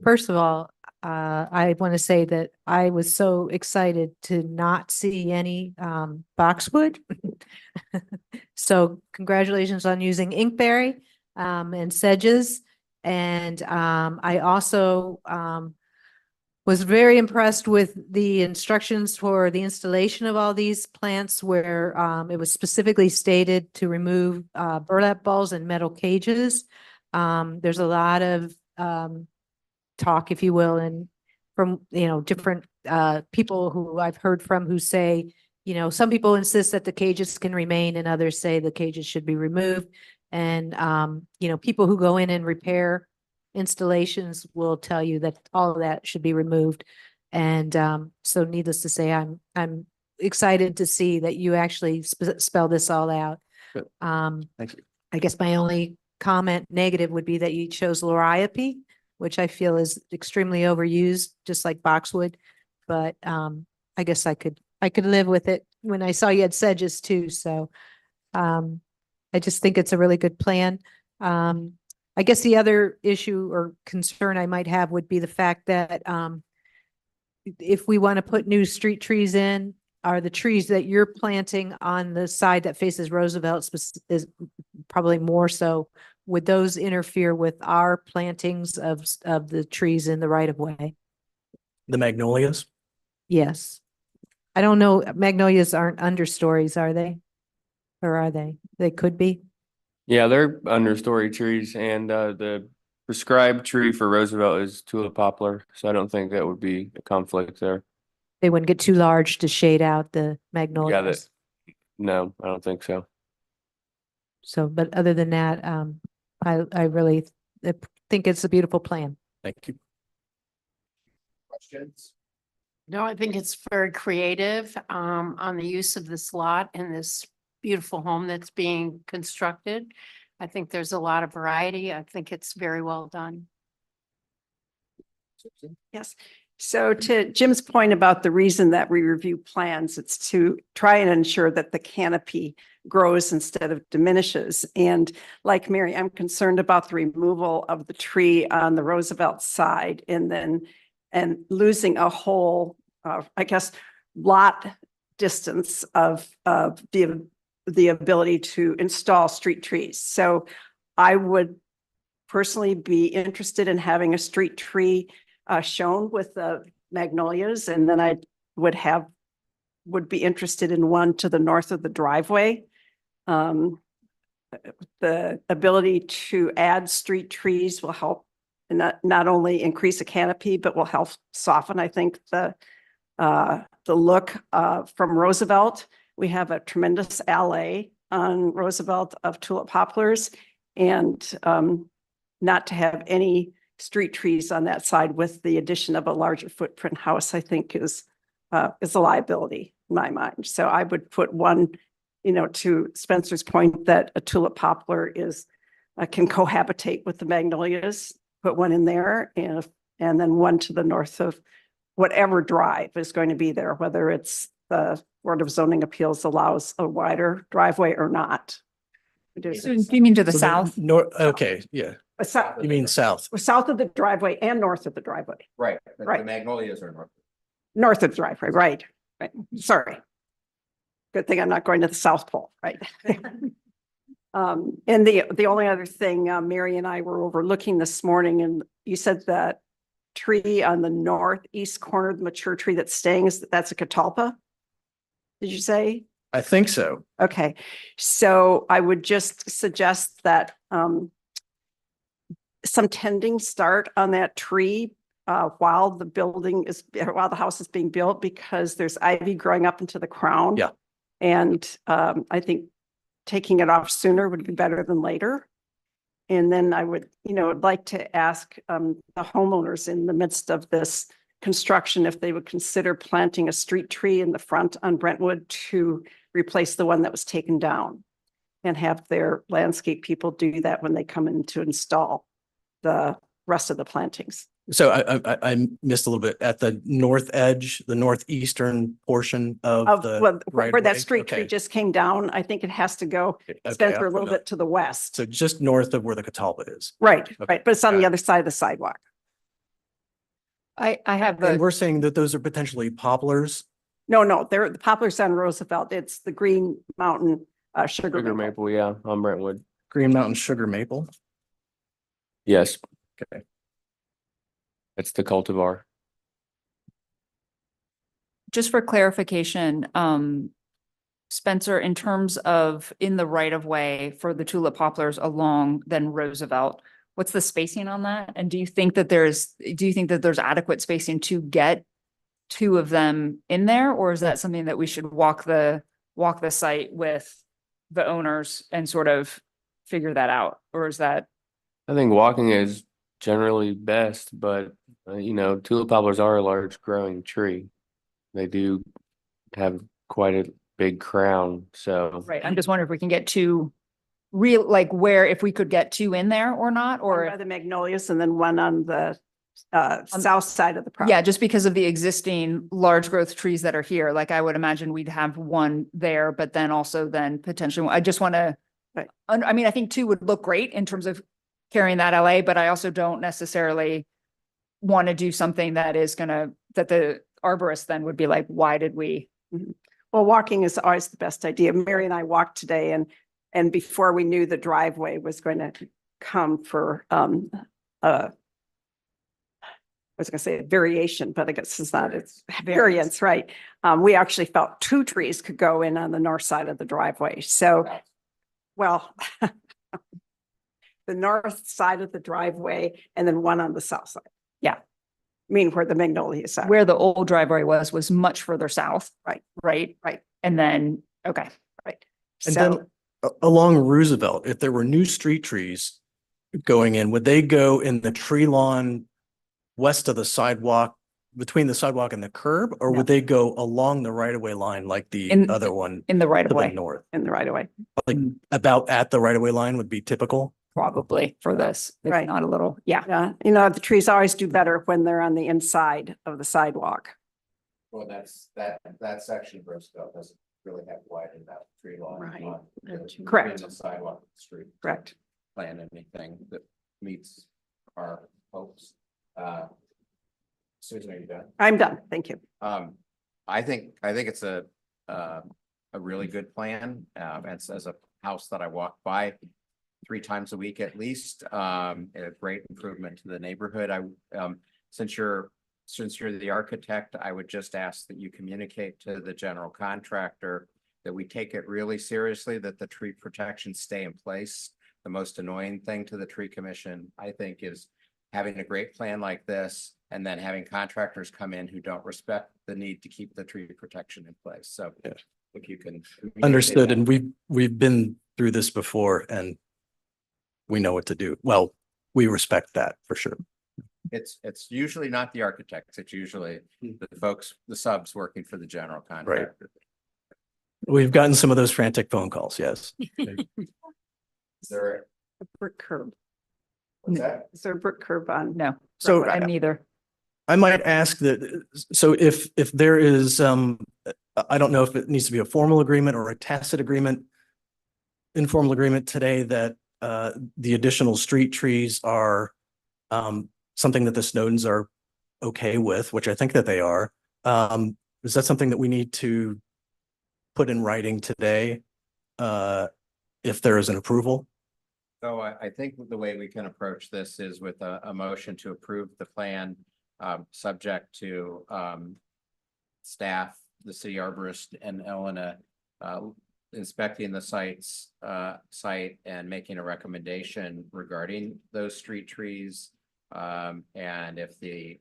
First of all, I want to say that I was so excited to not see any boxwood. So congratulations on using inkberry and sedges. And I also was very impressed with the instructions for the installation of all these plants where it was specifically stated to remove burlap balls and metal cages. There's a lot of talk, if you will, and from, different people who I've heard from who say, you know, some people insist that the cages can remain and others say the cages should be removed. And, you know, people who go in and repair installations will tell you that all of that should be removed. And, so needless to say, I'm excited to see that you actually spell this all out. Good. Thanks. I guess my only comment negative would be that you chose Loriope, which I feel is extremely overused, just like boxwood. But I guess I could live with it when I saw you had sedges too. So I just think it's a really good plan. I guess the other issue or concern I might have would be the fact that if we want to put new street trees in, are the trees that you're planting on the side that faces Roosevelt is probably more so, would those interfere with our plantings of the trees in the right of way? The magnolias? Yes. I don't know, magnolias aren't understories, are they? Or are they? They could be. Yeah, they're understory trees, and the prescribed tree for Roosevelt is tulip poplar, so I don't think that would be a conflict there. They wouldn't get too large to shade out the magnolias. No, I don't think so. So, but other than that, I really think it's a beautiful plan. Thank you. Questions? No, I think it's very creative on the use of this lot and this beautiful home that's being constructed. I think there's a lot of variety. I think it's very well done. Yes. So to Jim's point about the reason that we review plans, it's to try and ensure that the canopy grows instead of diminishes. And like Mary, I'm concerned about the removal of the tree on the Roosevelt side and losing a whole, I guess, lot distance of the ability to install street trees. So I would personally be interested in having a street tree shown with the magnolias, and then I would be interested in one to the north of the driveway. The ability to add street trees will help not only increase the canopy, but will help soften, I think, the look from Roosevelt. We have a tremendous alley on Roosevelt of tulip poplars, and not to have any street trees on that side with the addition of a larger footprint house, I think is a liability in my mind. So I would put one, to Spencer's point, that a tulip poplar can cohabitate with the magnolias, put one in there, and then one to the north of whatever drive is going to be there, whether it's the Board of Zoning Appeals allows a wider driveway or not. So do you mean to the So south? Okay, yeah. You mean south? South of the driveway and north of the driveway. Right, but the Right. magnolias are north. North of the driveway, right. Sorry. Good thing I'm not going to the South Pole, right? And the only other thing, Mary and I were overlooking this morning, and you said that tree on the northeast corner, the mature tree that's staying, that's a catalpa? Did you say? I think so. Okay, so I would just suggest that some tending start on that tree while the house is being built, because there's ivy growing up into the crown. Yeah. And I think taking it off sooner would be better than later. And then I would, like to ask the homeowners in the midst of this construction if they would consider planting a street tree in the front on Brentwood to replace the one that was taken down, and have their landscape people do that when they come in to install the rest of the plantings. So I missed a little bit at the north edge, the northeastern portion of the Where right that of way? street tree Okay. just came down, I think it has to go, Okay, Spencer, I'll a little put it up. bit to the west. So just north of where the catalpa is. Right, Okay, right, but it's on got the it. other side of the sidewalk. I have And a, we're saying that those are potentially poplars. No, they're the poplars on Roosevelt. It's the Green Mountain sugar Sugar maple. maple, yeah, on Brentwood. Green Mountain sugar maple. Yes, Okay. it's the cultivar. just for clarification, Spencer, in terms of in the right of way for the tulip poplars along then Roosevelt, what's the spacing on that? And do you think that there's adequate spacing to get two of them in there, or is that something that we should walk the site with the owners and sort of figure that out? Or is that, I think walking is generally best, but you know, tulip poplars are a large growing tree. They do have quite a big crown, so. right, I'm just wondering if we can get two real, like where, if we could get two in there or not, One or. by the magnolias and then one on the south side of the property. Yeah, just because of the existing large growth trees that are here, like I would imagine we'd have one there, but then also then potentially, I just want to. Right. I mean, I think two would look great in terms of carrying that LA, but I also don't necessarily want to do something that is gonna, that the arborist then would be like, why did we? Well, walking is always the best idea. Mary and I walked today and before we knew the driveway was going to come for I was gonna say a variation, but I guess it's not, it's variance, right? We actually felt two trees could go in on the north side of the driveway. So, well, the north side of the driveway and then one on the south side. Yeah. I mean, where the magnolias are. Where the old driveway was much further south. Right. Right. Right. And then, okay. Right. And So, then along Roosevelt, if there were new street trees going in, would they go in the tree lawn west of the sidewalk, between the sidewalk and the curb, or No. would they go along the right of way line like the In- other one In the right to of the way, north? in the right of way. Like about at the right of way line would be typical? probably for this, if Right. not a little, yeah. Yeah, you know, the trees always do better when they're on the inside of the sidewalk. Well, that section of Roosevelt doesn't really have wide enough tree line. Right. on the- Correct. between the sidewalk and the street. to Correct. Plan anything that meets our hopes. Susan, are you done? I'm done. Thank you. I think it's a really good plan. It's as a house that I walk by 3 times a week at least. A great improvement to the neighborhood. Since you're the architect, I would just ask that you communicate to the general contractor that we take it really seriously, that the tree protections stay in place. The most annoying thing to the tree commission, I think, is having a great plan like this and then having contractors come in who don't respect the need to keep the tree protection in place. So Yeah. if you can. communicate Understood. that. And we've been through this before and we know what to do. Well, we respect that for sure. It's usually not the architects. It's usually the folks, the subs working for the general contractor. We've gotten some of those frantic phone calls, yes. Is there, A brick curb. what's that? Is there a brick curb on? No, So I'm neither. I might ask that, so if there is, I don't know if it needs to be a formal agreement or a tacit agreement, informal agreement today that the additional street trees are something that the Snowdens are okay with, which I think that they are. Is that something that we need to put in writing today? If there is an approval? So I think the way we can approach this is with a motion to approve the plan, subject to staff, the city arborist and Elena inspecting the site and making a recommendation regarding those street trees. And if the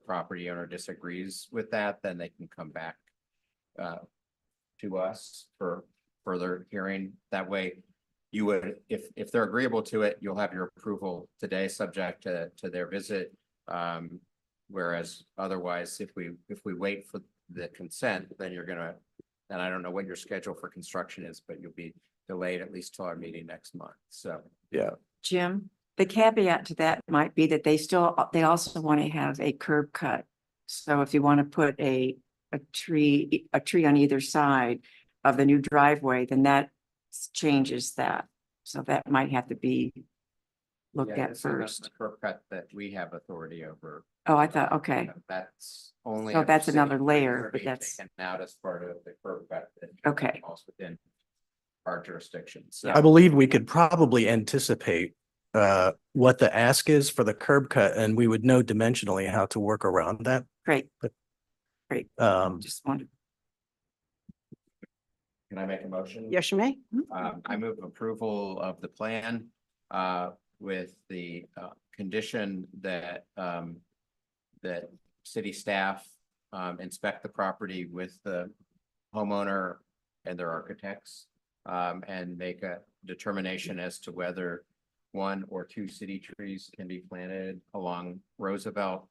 property owner disagrees with that, then they can come back to us for further hearing. That way you would, if they're agreeable to it, you'll have your approval today, subject to their visit. Whereas otherwise, if we wait for the consent, then you're gonna, and I don't know what your schedule for construction is, but you'll be delayed at least till our meeting next month. So. Yeah. Jim, the caveat to that might be that they also want to have a curb cut. So if you want to put a tree on either side of the new driveway, then that changes that. So that might have to be looked Yeah, at this is not first. the curb cut that we have authority over. Oh, I thought, okay, That's only. So if that's city another layer, plans are but being that's- taken out as part of the curb cut. that Okay. falls within our jurisdiction. So. I believe we could probably anticipate what the ask is for the curb cut, and we would know dimensionally how to work around that. great. Just wanted. Can I make a motion? Yes, you may. I move approval of the plan with the condition that that city staff inspect the property with the homeowner and their architects, and make a determination as to whether 1 or 2 city trees can be planted along Roosevelt.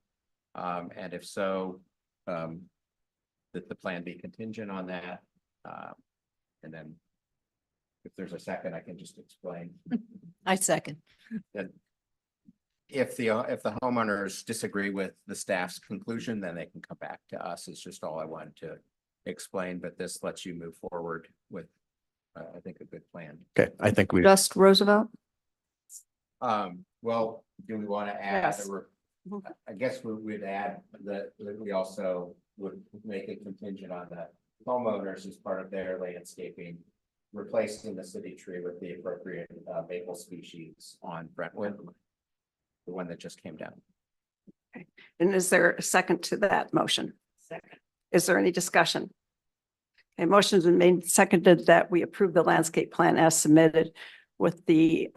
And if so, that the plan be contingent on that. And then if there's a second, I can just explain. I second. That if the homeowners disagree with the staff's conclusion, then they can come back to us. It's just all I wanted to explain, but this lets you move forward with, I think, a good plan. Okay, I think we, Just Roosevelt? Well, do we want to add, Yes. I guess we'd add that we also would make it contingent on the homeowners as part of their landscaping, replacing the city tree with the appropriate maple species on Brentwood, the one that just came down. And is there a second to that motion? Second. Is there any discussion? Okay, motion's been made, seconded that we approve the landscape plan as submitted with the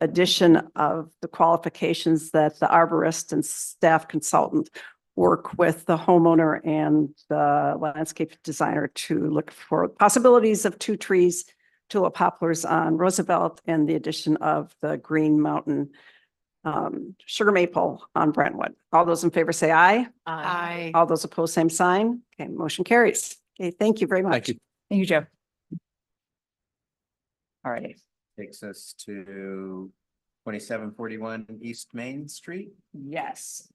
addition of the qualifications that the arborist and staff consultant work with the homeowner and the landscape designer to look for possibilities of 2 trees, tulip poplars on Roosevelt, and the addition of the Green Mountain sugar maple on Brentwood. All those in favor say aye. I, All those opposed, same sign. Okay, motion carries. Okay, thank you very much. thank you. Thank you, Joe. All right. Takes us to 2741 East Main Street, Yes.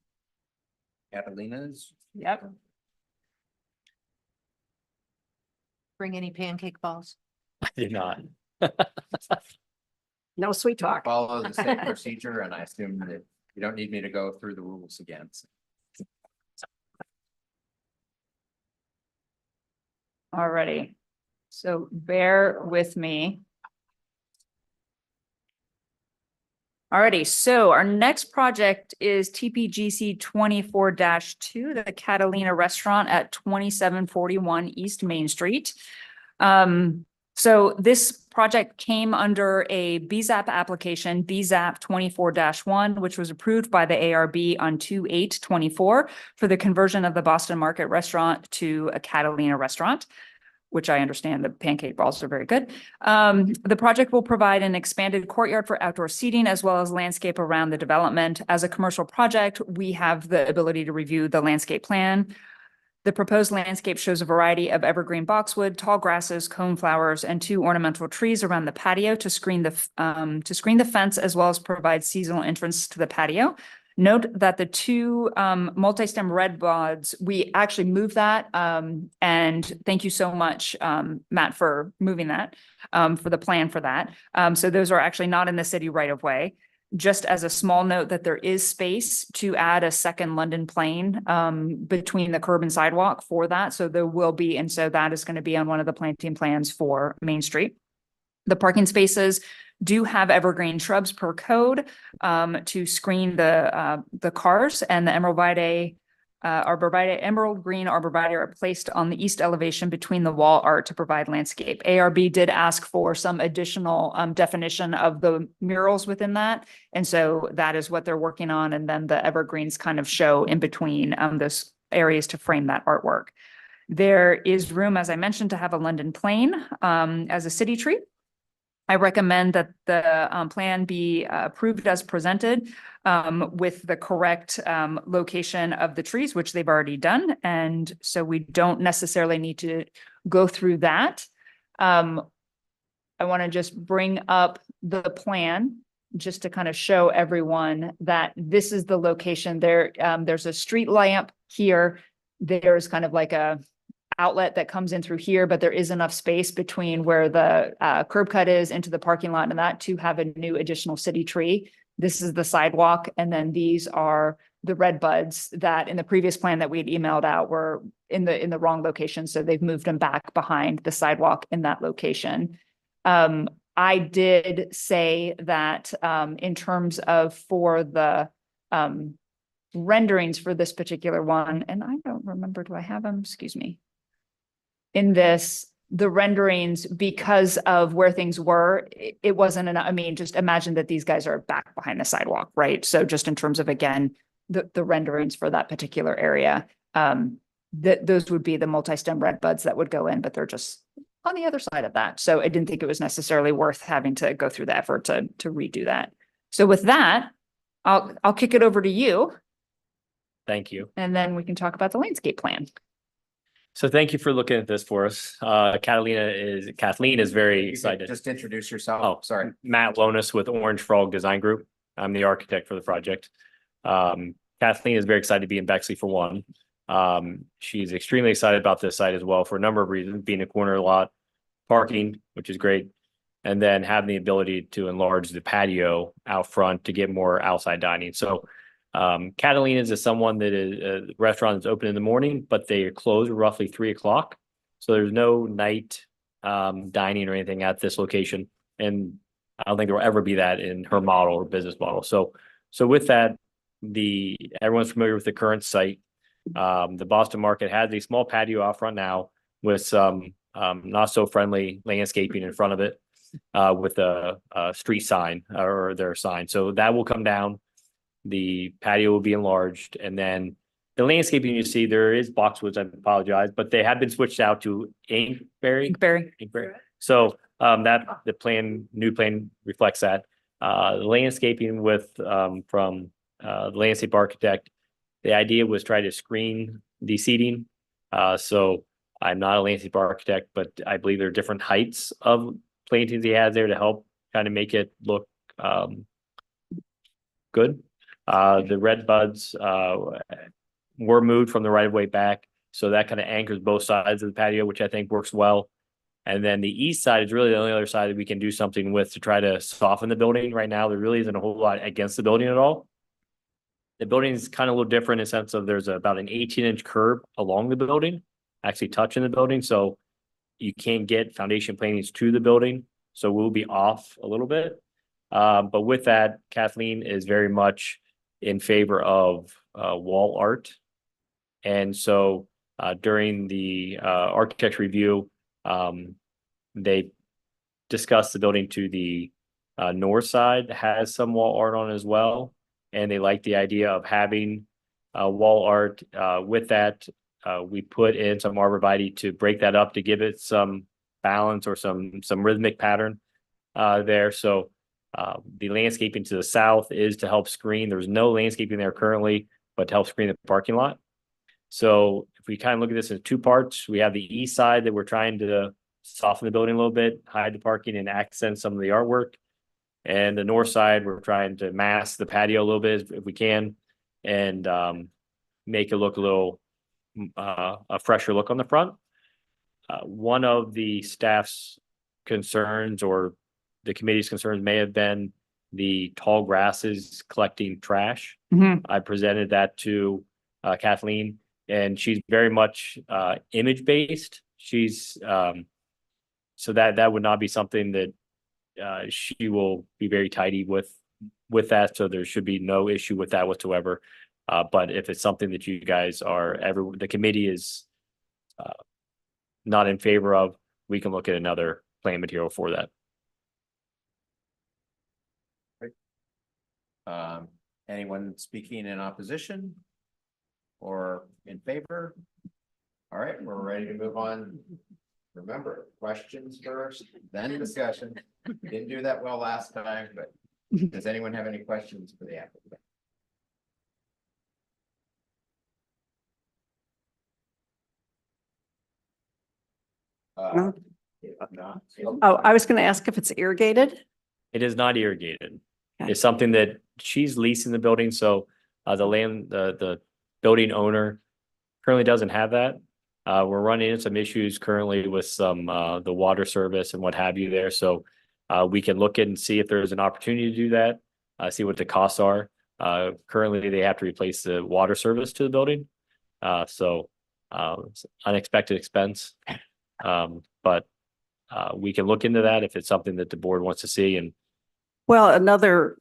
Catalina's. Yep. Bring any pancake balls. I did not. No sweet talk. Follow the same procedure, and I assume that you don't need me to go through the rules again. Alrighty. So bear with me. Alrighty, so our next project is TPGC 24-2, the Catalina Restaurant at 2741 East Main Street. So this project came under a BZAP application, BZAP 24-1, which was approved by the ARB on 2/8/24 for the conversion of the Boston Market Restaurant to a Catalina restaurant, which I understand the pancake balls are very good. The project will provide an expanded courtyard for outdoor seating as well as landscape around the development. As a commercial project, we have the ability to review the landscape plan. The proposed landscape shows a variety of evergreen boxwood, tall grasses, cone flowers, and 2 ornamental trees around the patio to screen the fence as well as provide seasonal entrance to the patio. Note that the 2 multi-stem red buds, we actually moved that. And thank you so much, Matt, for moving that, for the plan for that. So those are actually not in the city right of way. Just as a small note that there is space to add a second London plane between the curb and sidewalk for that. So there will be, and so that is going to be on one of the planting plans for Main Street. The parking spaces do have evergreen shrubs per code to screen the cars, and the emerald green arborvitae are placed on the east elevation between the wall art to provide landscape. ARB did ask for some additional definition of the murals within that, and so that is what they're working on. And then the evergreens kind of show in between those areas to frame that artwork. There is room, as I mentioned, to have a London plane as a city tree. I recommend that the plan be approved as presented with the correct location of the trees, which they've already done. And so we don't necessarily need to go through that. I want to just bring up the plan just to kind of show everyone that this is the location there. There's a street lamp here. There's kind of like a outlet that comes in through here, but there is enough space between where the curb cut is into the parking lot and that to have a new additional city tree. This is the sidewalk. And then these are the red buds that in the previous plan that we had emailed out were in the wrong location. So they've moved them back behind the sidewalk in that location. I did say that in terms of for the renderings for this particular one, and I don't remember, do I have them? Excuse me. In this, the renderings, because of where things were, it wasn't enough. I mean, just imagine that these guys are back behind the sidewalk, right? So just in terms of, again, the renderings for that particular area, that those would be the multi-stem red buds that would go in, but they're just on the other side of that. So I didn't think it was necessarily worth having to go through the effort to redo that. So with that, I'll kick it over to you, Thank you. and then we can talk about the landscape plan. So thank you for looking at this for us. Kathleen is very You could excited. Just introduce yourself. Oh, Sorry. Matt Lonis with Orange Frog Design Group. I'm the architect for the project. Kathleen is very excited to be in Bexley for one. She's extremely excited about this site as well for a number of reasons, being a corner lot, parking, which is great, and then having the ability to enlarge the patio out front to get more outside dining. So Catalina's is someone that is a restaurant that's open in the morning, but they close roughly 3 o'clock. So there's no night dining or anything at this location. And I don't think there will ever be that in her model or business model. So with that, everyone's familiar with the current site. The Boston Market has a small patio out front now with some not so friendly landscaping in front of it with a street sign or their sign. So that will come down. The patio will be enlarged, and then the landscaping you see, there is boxwoods, I apologize, but they have been switched out to inkberry. Inkberry. So that the new plan reflects that. The landscaping from the landscape architect, the idea was try to screen the seating. So I'm not a landscape architect, but I believe there are different heights of plantings he has there to help kind of make it look good. The red buds were moved from the right of way back. So that kind of anchors both sides of the patio, which I think works well. And then the east side is really the only other side that we can do something with to try to soften the building. Right now, there really isn't a whole lot against the building at all. The building is kind of a little different in the sense of there's about an 18-inch curb along the building, actually touching the building. So you can't get foundation plantings to the building. So we'll be off a little bit. But with that, Kathleen is very much in favor of wall art. And so during the architecture review, they discussed the building to the north side has some wall art on as well. And they like the idea of having wall art. With that, we put in some arborvitae to break that up to give it some balance or some rhythmic pattern there. So the landscaping to the south is to help screen. There's no landscaping there currently, but to help screen the parking lot. So if we kind of look at this in 2 parts, we have the east side that we're trying to soften the building a little bit, hide the parking and accent some of the artwork. And the north side, we're trying to mask the patio a little bit if we can, and make it look a little a fresher look on the front. One of the staff's concerns or the committee's concerns may have been the tall grasses collecting trash. I presented that to Kathleen, and she's very much image based. She's so that would not be something that she will be very tidy with that. So there should be no issue with that whatsoever. But if it's something that you guys the committee is not in favor of, we can look at another plan material for that. Anyone speaking in opposition or in favor? All right, we're ready to move on. Remember, questions first, then discussion. Didn't do that well last time, but does anyone have any questions for the applicant? No. If not, Oh, I was going to ask if it's irrigated. It is not irrigated. Okay. It's something that she's leasing the building, so the building owner currently doesn't have that. We're running into some issues currently with some the water service and what have you there. So we can look at and see if there's an opportunity to do that, see what the costs are. Currently, they have to replace the water service to the building. So it's unexpected expense. But we can look into that if it's something that the board wants to see. And Well, another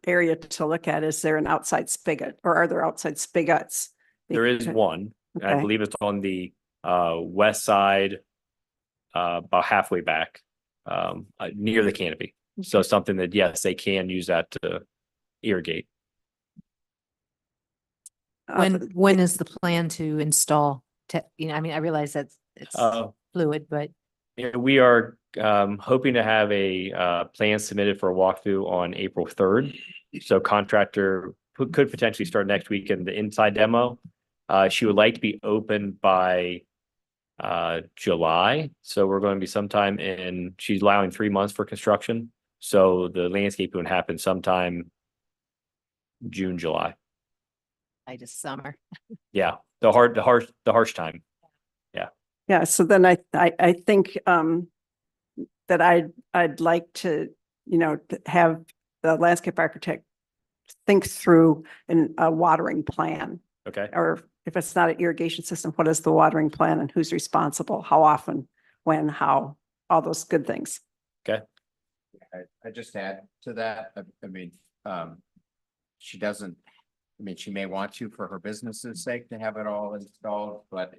area to look at, is there an outside spigot, or are there outside spigots? there is one, I Okay. believe it's on the west side, about halfway back, near the canopy. So something that, yes, they can use that to irrigate. When is the plan to install? I mean, I realize that it's fluid, but Yeah, we are hoping to have a plan submitted for a walkthrough on April 3rd. So contractor could potentially start next week in the inside demo. She would like to be open by July. So we're going to be sometime she's allowing 3 months for construction. So the landscaping would happen sometime June, July. I just summer. Yeah, the harsh time. Yeah, so then I think that I'd like to, have the landscape architect think through a watering plan. Okay. Or if it's not an irrigation system, what is the watering plan and who's responsible, how often, when, how, all those good things. I just add to that, I mean, she doesn't, I mean, she may want to for her business's sake to have it all installed, but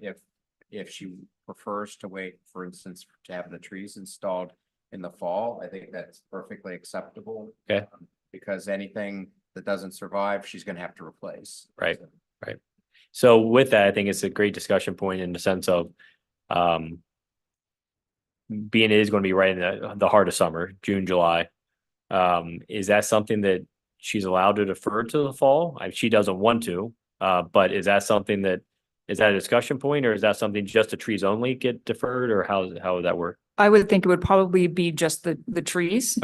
if she prefers to wait, for instance, to have the trees installed in the fall, I think that's perfectly acceptable. Okay. Because anything that doesn't survive, she's gonna have to replace. Right. So, So with that, I think it's a great discussion point in the sense of being it is going to be right in the heart of summer, June, July. Is that something that she's allowed to defer to the fall? She doesn't want to, but is that something is that a discussion point, or is that something just the trees only get deferred, or how would that work? I would think it would probably be just the trees,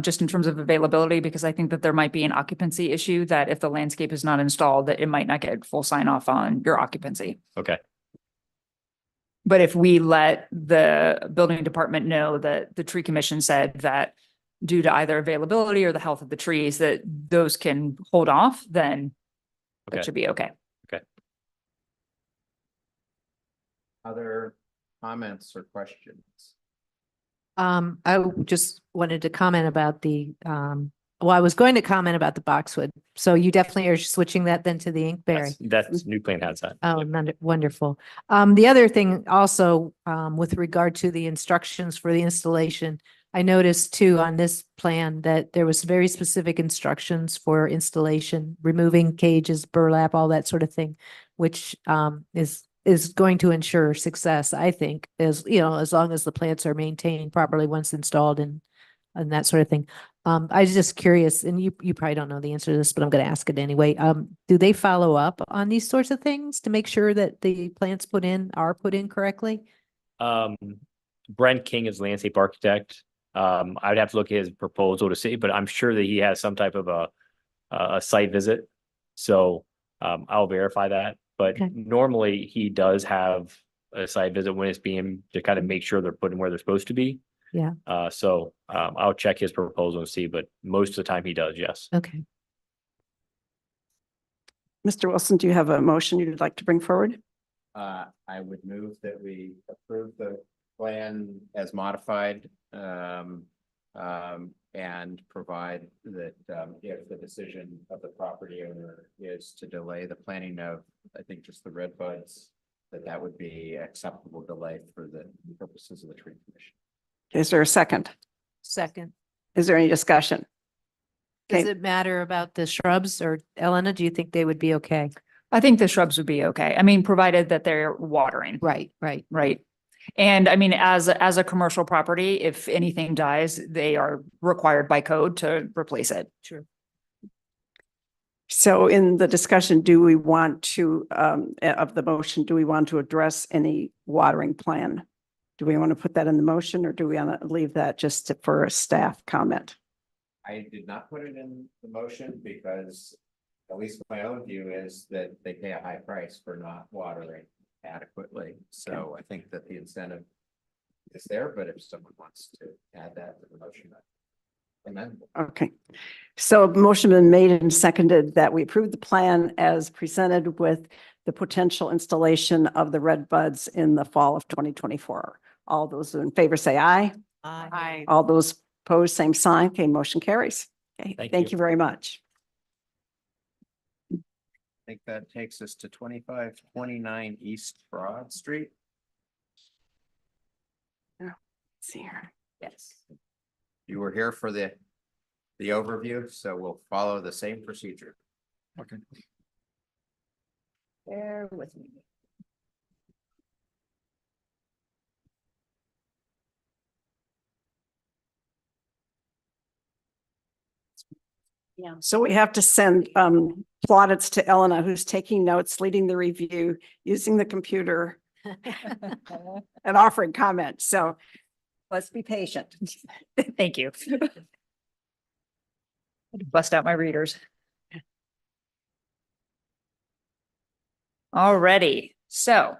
just in terms of availability, because I think that there might be an occupancy issue that if the landscape is not installed, that it might not get full sign off on your occupancy. Okay. But if we let the building department know that the tree commission said that due to either availability or the health of the trees, that those can hold off, then Okay. that should be okay. Other comments or questions? I just wanted to comment about I was going to comment about the boxwood. So you definitely are switching that then to the inkberry. That's new plan has that. Oh, wonderful. The other thing also, with regard to the instructions for the installation, I noticed too on this plan that there was very specific instructions for installation, removing cages, burlap, all that sort of thing, which is going to ensure success, I think, as long as the plants are maintained properly once installed and that sort of thing. I was just curious, and you probably don't know the answer to this, but I'm going to ask it anyway. Do they follow up on these sorts of things to make sure that the plants are put in correctly? Brent King is landscape architect. I would have to look at his proposal to see, but I'm sure that he has some type of a site visit. So I'll verify that. But Okay. normally he does have a site visit when it's being to kind of make sure they're put in where they're supposed to be. Yeah. So I'll check his proposal and see, but most of the time he does, yes. Okay. Mr. Wilson, do you have a motion you'd like to bring forward? I would move that we approve the plan as modified, and provide that, if the decision of the property owner is to delay the planting of, I think, just the red buds, that would be acceptable delay for the purposes of the tree commission. Is there a second? Second. Is there any discussion? Does Okay. it matter about the shrubs, or Elena, do you think they would be okay? I think the shrubs would be okay. I mean, provided that they're watering. Right. Right. And I mean, as a commercial property, if anything dies, they are required by code to replace it. Sure. So in the discussion, do we want to, of the motion, do we want to address any watering plan? Do we want to put that in the motion, or do we want to leave that just for a staff comment? I did not put it in the motion because at least my own view is that they pay a high price for not watering adequately. So I think that the incentive is there, but if someone wants to add that to the motion, amen. Okay, so a motion been made and seconded that we approve the plan as presented with the potential installation of the red buds in the fall of 2024. All those in favor say aye. Aye. All those opposed, same sign. Okay, motion carries. Okay, Thank thank you. you very much. I think that takes us to 2529 East Broad Street. Let's see here. Yes. You were here for the overview, so we'll follow the same procedure. Okay. Bear with me. Yeah. So we have to send plaudits to Elena, who's taking notes, leading the review, using the computer and offering comments. So let's be patient. Thank you. Bust out my readers. Alrighty, so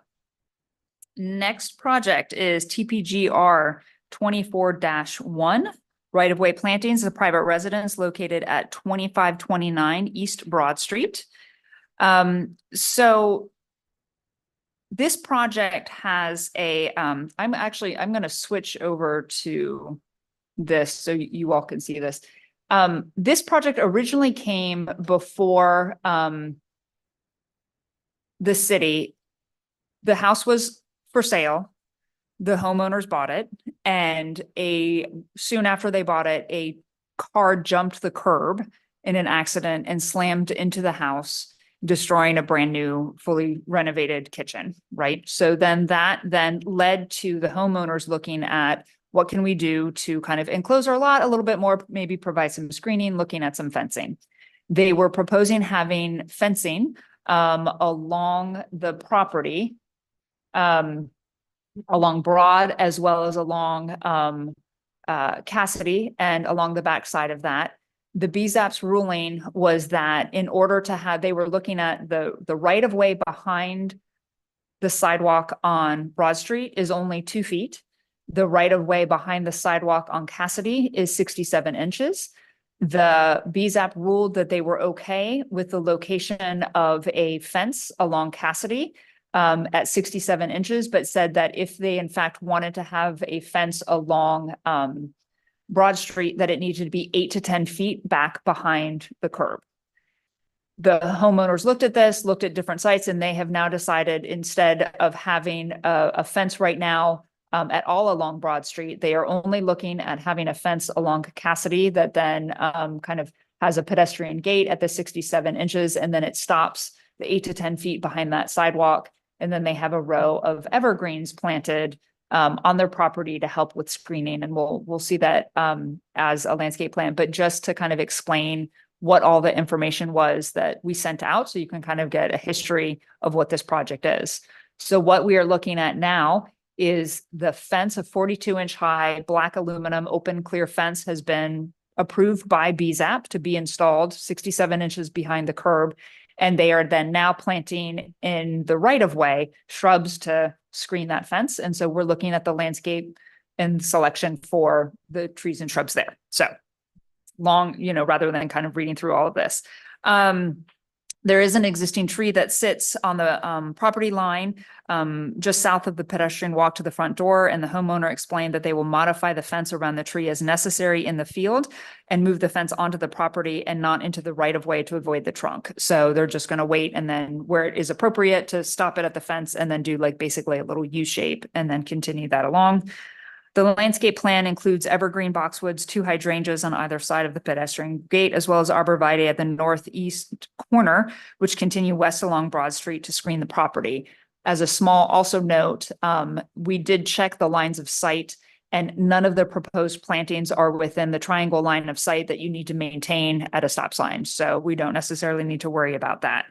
next project is TPGR 24-1. Right-of-way plantings of private residence located at 2529 East Broad Street. So this project has a, I'm going to switch over to this so you all can see this. This project originally came before the city. The house was for sale. The homeowners bought it, and soon after they bought it, a car jumped the curb in an accident and slammed into the house, destroying a brand new, fully renovated kitchen, right? So then that led to the homeowners looking at what can we do to kind of enclose our lot a little bit more, maybe provide some screening, looking at some fencing. They were proposing having fencing along the property, along Broad as well as along Cassidy and along the backside of that. The BZAP's ruling was that in order to have, they were looking at the right of way behind the sidewalk on Broad Street is only 2 feet. The right of way behind the sidewalk on Cassidy is 67 inches. The BZAP ruled that they were okay with the location of a fence along Cassidy at 67 inches, but said that if they in fact wanted to have a fence along Broad Street, that it needed to be 8 to 10 feet back behind the curb. The homeowners looked at this, looked at different sites, and they have now decided instead of having a fence right now at all along Broad Street, they are only looking at having a fence along Cassidy that then kind of has a pedestrian gate at the 67 inches, and then it stops the 8 to 10 feet behind that sidewalk. And then they have a row of evergreens planted on their property to help with screening. And we'll see that as a landscape plan, but just to kind of explain what all the information was that we sent out so you can kind of get a history of what this project is. So what we are looking at now is the fence, of 42-inch high black aluminum open clear fence has been approved by BZAP to be installed 67 inches behind the curb. And they are then now planting in the right of way shrubs to screen that fence. And so we're looking at the landscape and selection for the trees and shrubs there. So long, rather than kind of reading through all of this. There is an existing tree that sits on the property line just south of the pedestrian walk to the front door. And the homeowner explained that they will modify the fence around the tree as necessary in the field and move the fence onto the property and not into the right of way to avoid the trunk. So they're just going to wait, and then where it is appropriate to stop it at the fence and then do like basically a little U shape and then continue that along. The landscape plan includes evergreen boxwoods, 2 hydrangeas on either side of the pedestrian gate, as well as arborvitae at the northeast corner, which continue west along Broad Street to screen the property. As a small also note, we did check the lines of sight, and none of the proposed plantings are within the triangle line of sight that you need to maintain at a stop sign. So we don't necessarily need to worry about that.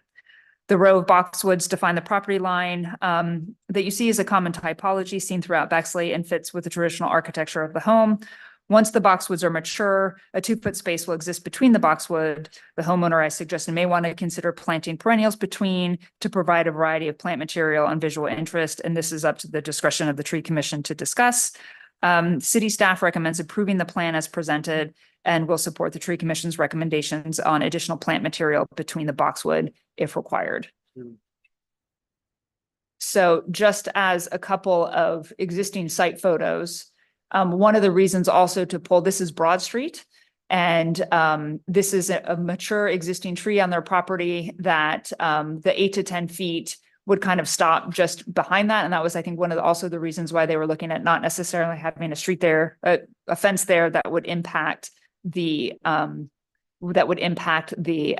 The row of boxwoods define the property line that you see is a common typology seen throughout Bexley and fits with the traditional architecture of the home. Once the boxwoods are mature, a 2-foot space will exist between the boxwood. The homeowner, I suggested, may want to consider planting perennials between to provide a variety of plant material and visual interest. And this is up to the discretion of the Tree Commission to discuss. City staff recommends approving the plan as presented and will support the Tree Commission's recommendations on additional plant material between the boxwood if required. So just as a couple of existing site photos, one of the reasons also to pull, this is Broad Street, and this is a mature existing tree on their property that the 8 to 10 feet would kind of stop just behind that. And that was, I think, one of also the reasons why they were looking at not necessarily having a street there, a fence there that would impact the that would impact the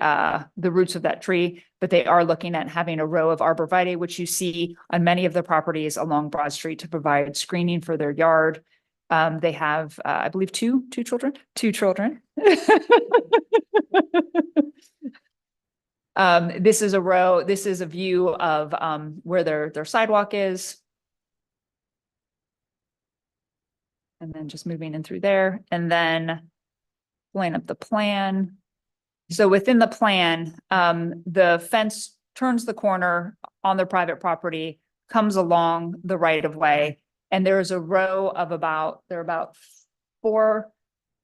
roots of that tree, but they are looking at having a row of arborvitae, which you see on many of the properties along Broad Street to provide screening for their yard. They have, I believe, two children. This is a row, this is a view of where their sidewalk is. And then just moving in through there, and then pulling up the plan. So within the plan, the fence turns the corner on their private property, comes along the right of way, and there's a row of about 4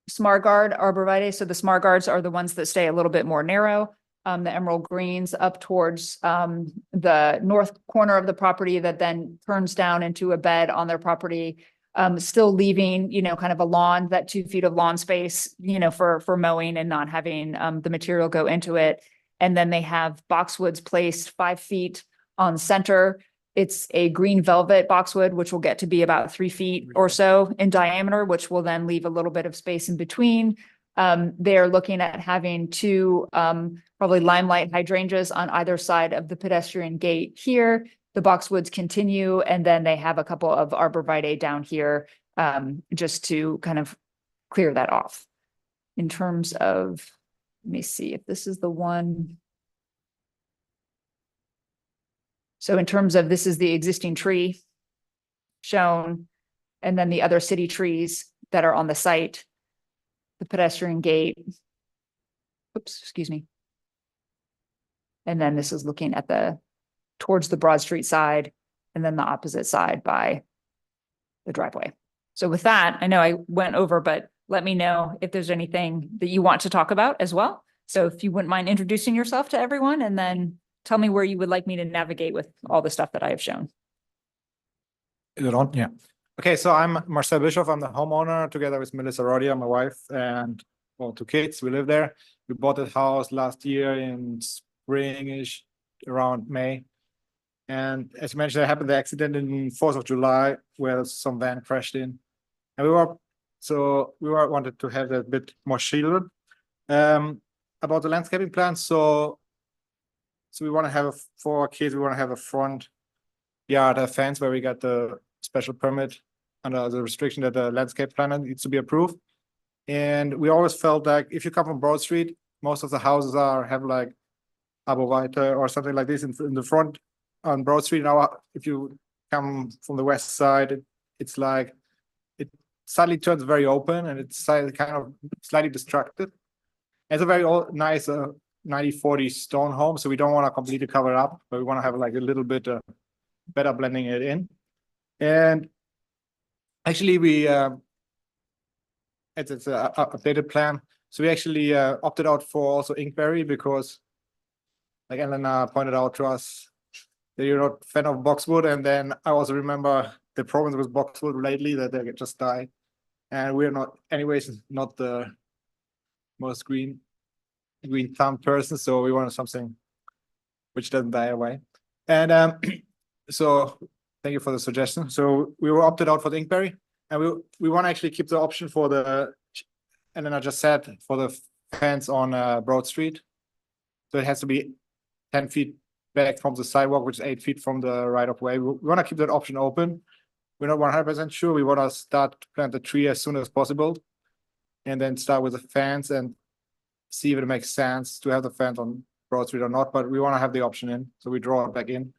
SmartGuard arborvitae. So the SmartGuards are the ones that stay a little bit more narrow. The emerald greens up towards the north corner of the property that then turns down into a bed on their property. Still leaving, kind of a lawn, that 2 feet of lawn space, for mowing and not having the material go into it. And then they have boxwoods placed 5 feet on center. It's a green velvet boxwood, which will get to be about 3 feet or so in diameter, which will then leave a little bit of space in between. They're looking at having 2 probably limelight hydrangeas on either side of the pedestrian gate here. The boxwoods continue, and then they have a couple of arborvitae down here, just to kind of clear that off. In terms of, let me see if this is the one. So in terms of, this is the existing tree shown, and then the other city trees that are on the site, the pedestrian gate. Oops, excuse me. And then this is looking at towards the Broad Street side, and then the opposite side by the driveway. So with that, I know I went over, but let me know if there's anything that you want to talk about as well. So if you wouldn't mind introducing yourself to everyone, and then tell me where you would like me to navigate with all the stuff that I have shown. Is it on? Yeah. Okay, so I'm Marcel Bischoff. I'm the homeowner together with Melissa Rodia, my wife, and 2 kids. We live there. We bought the house last year in spring-ish, around May. And as you mentioned, there happened the accident in 4th of July where some van crashed in. And we wanted to have that a bit more shielded. About the landscaping plan, so we want to have for our kids, we want to have a front yard fence where we got the special permit under the restriction that the landscape planner needs to be approved. And we always felt like if you come from Broad Street, most of the houses have like arborvitae or something like this in the front on Broad Street. Now, if you come from the west side, it's like it suddenly turns very open and it's kind of slightly destructive. It's a very nice 90-40 stone home, so we don't want to completely cover it up, but we want to have like a little bit better blending it in. And actually, we it's an updated plan. So we actually opted out for also inkberry because, like Elena pointed out to us, that you're not a fan of boxwood. And then I also remember the problems with boxwood lately that they just die. And we're not, anyways, not the most green thumb person. So we wanted something which doesn't die away. And so thank you for the suggestion. So we were opted out for the inkberry, and we want to actually keep the option for the, and then I just said for the fence on Broad Street. So it has to be 10 feet back from the sidewalk, which is 8 feet from the right of way. We want to keep that option open. We're not 100% sure. We want to start to plant the tree as soon as possible, and then start with the fence and see if it makes sense to have the fence on Broad Street or not. But we want to have the option in, so we draw it back in.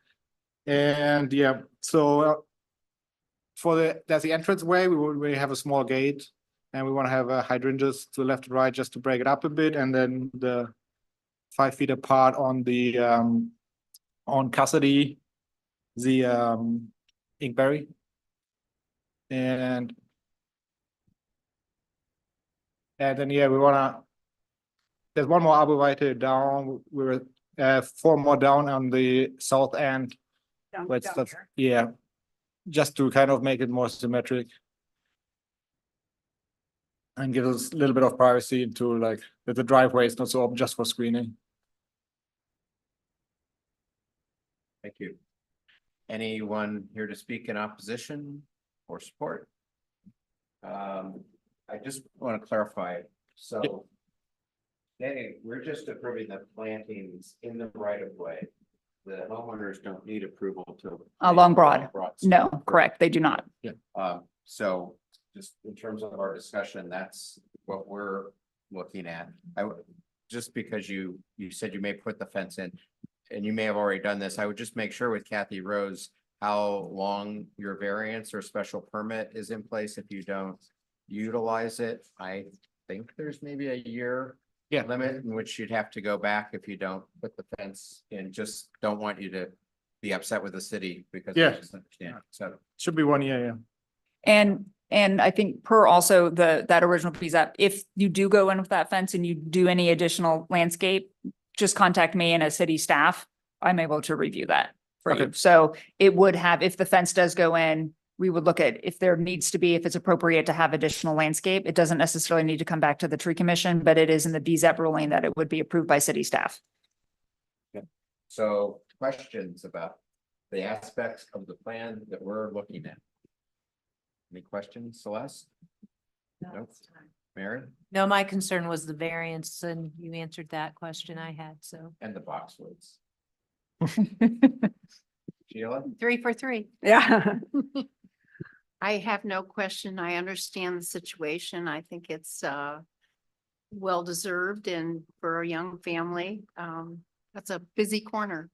And yeah, so there's the entrance way. We have a small gate, and we want to have hydrangeas to the left and right just to break it up a bit, and then the 5 feet apart on the on Cassidy, the inkberry, and then yeah, we wanna. There's one more arborvitae down. We're 4 more down on the south end. Where it's yeah, just to kind of make it more symmetric and give us a little bit of privacy into like that the driveway is not so open just for screening. Thank you. Anyone here to speak in opposition or support? I just want to clarify. So Hey, we're just approving the plantings in the right of way. The homeowners don't need approval to. Along Broad. Broad. No, correct, they do not. So just in terms of our discussion, that's what we're looking at. Just because you said you may put the fence in, and you may have already done this, I would just make sure with Kathy Rose how long your variance or special permit is in place if you don't utilize it. I think there's maybe a year limit in which you'd have to go back if you don't put the fence in. Just don't want you to be upset with the city because. Yeah. I just understand. So. Should be 1 year, yeah. And I think per also that original piece that if you do go in with that fence and you do any additional landscape, just contact me and as city staff, I'm able to review that for you. Okay. So it would have, if the fence does go in, we would look at if there needs to be, if it's appropriate to have additional landscape. It doesn't necessarily need to come back to the tree commission, but it is in the BZEP ruling that it would be approved by city staff. So questions about the aspects of the plan that we're looking at? Any questions, Celeste? Nope. Mary? No, my concern was the variance and you answered that question I had, so. And the boxwoods. Sheila? 3 for 3. Yeah. I have no question. I understand the situation. I think it's well deserved and for a young family. That's a busy corner.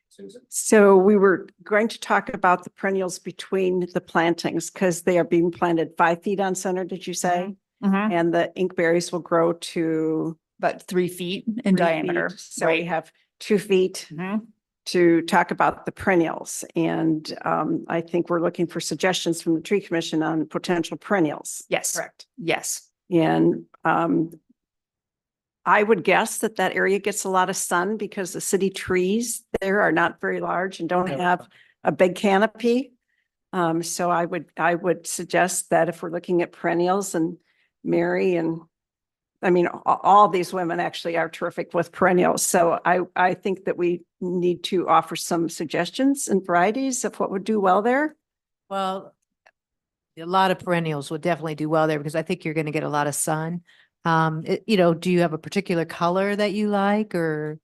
Susan? So we were going to talk about the perennials between the plantings because they are being planted 5 feet on center, did you say? And the inkberries will grow to About 3 feet in 3 diameter. feet. So we have 2 feet Mhm. to talk about the perennials. And I think we're looking for suggestions from the tree commission on potential perennials. Yes, Correct. yes. And I would guess that that area gets a lot of sun because the city trees there are not very large and don't have a big canopy. So I would suggest that if we're looking at perennials and Mary and I mean, all these women actually are terrific with perennials. So I think that we need to offer some suggestions and varieties of what would do well there. Well, a lot of perennials would definitely do well there because I think you're going to get a lot of sun. Do you have a particular color that you like or?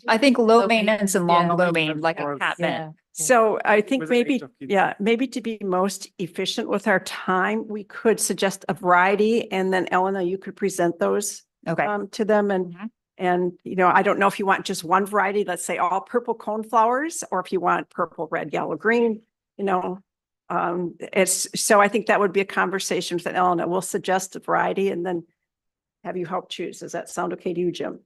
I think low Low maintenance and maintenance, long yeah. blooming, like a Or- catmint. So I think With the maybe, age of kids. yeah, maybe to be most efficient with our time, we could suggest a variety and then Elena, you could present those Okay. to them Mhm. and, I don't know if you want just one variety, let's say all purple cone flowers, or if you want purple, red, yellow, green, so I think that would be a conversation with Elena. We'll suggest a variety and then have you help choose. Does that sound okay to you, Jim?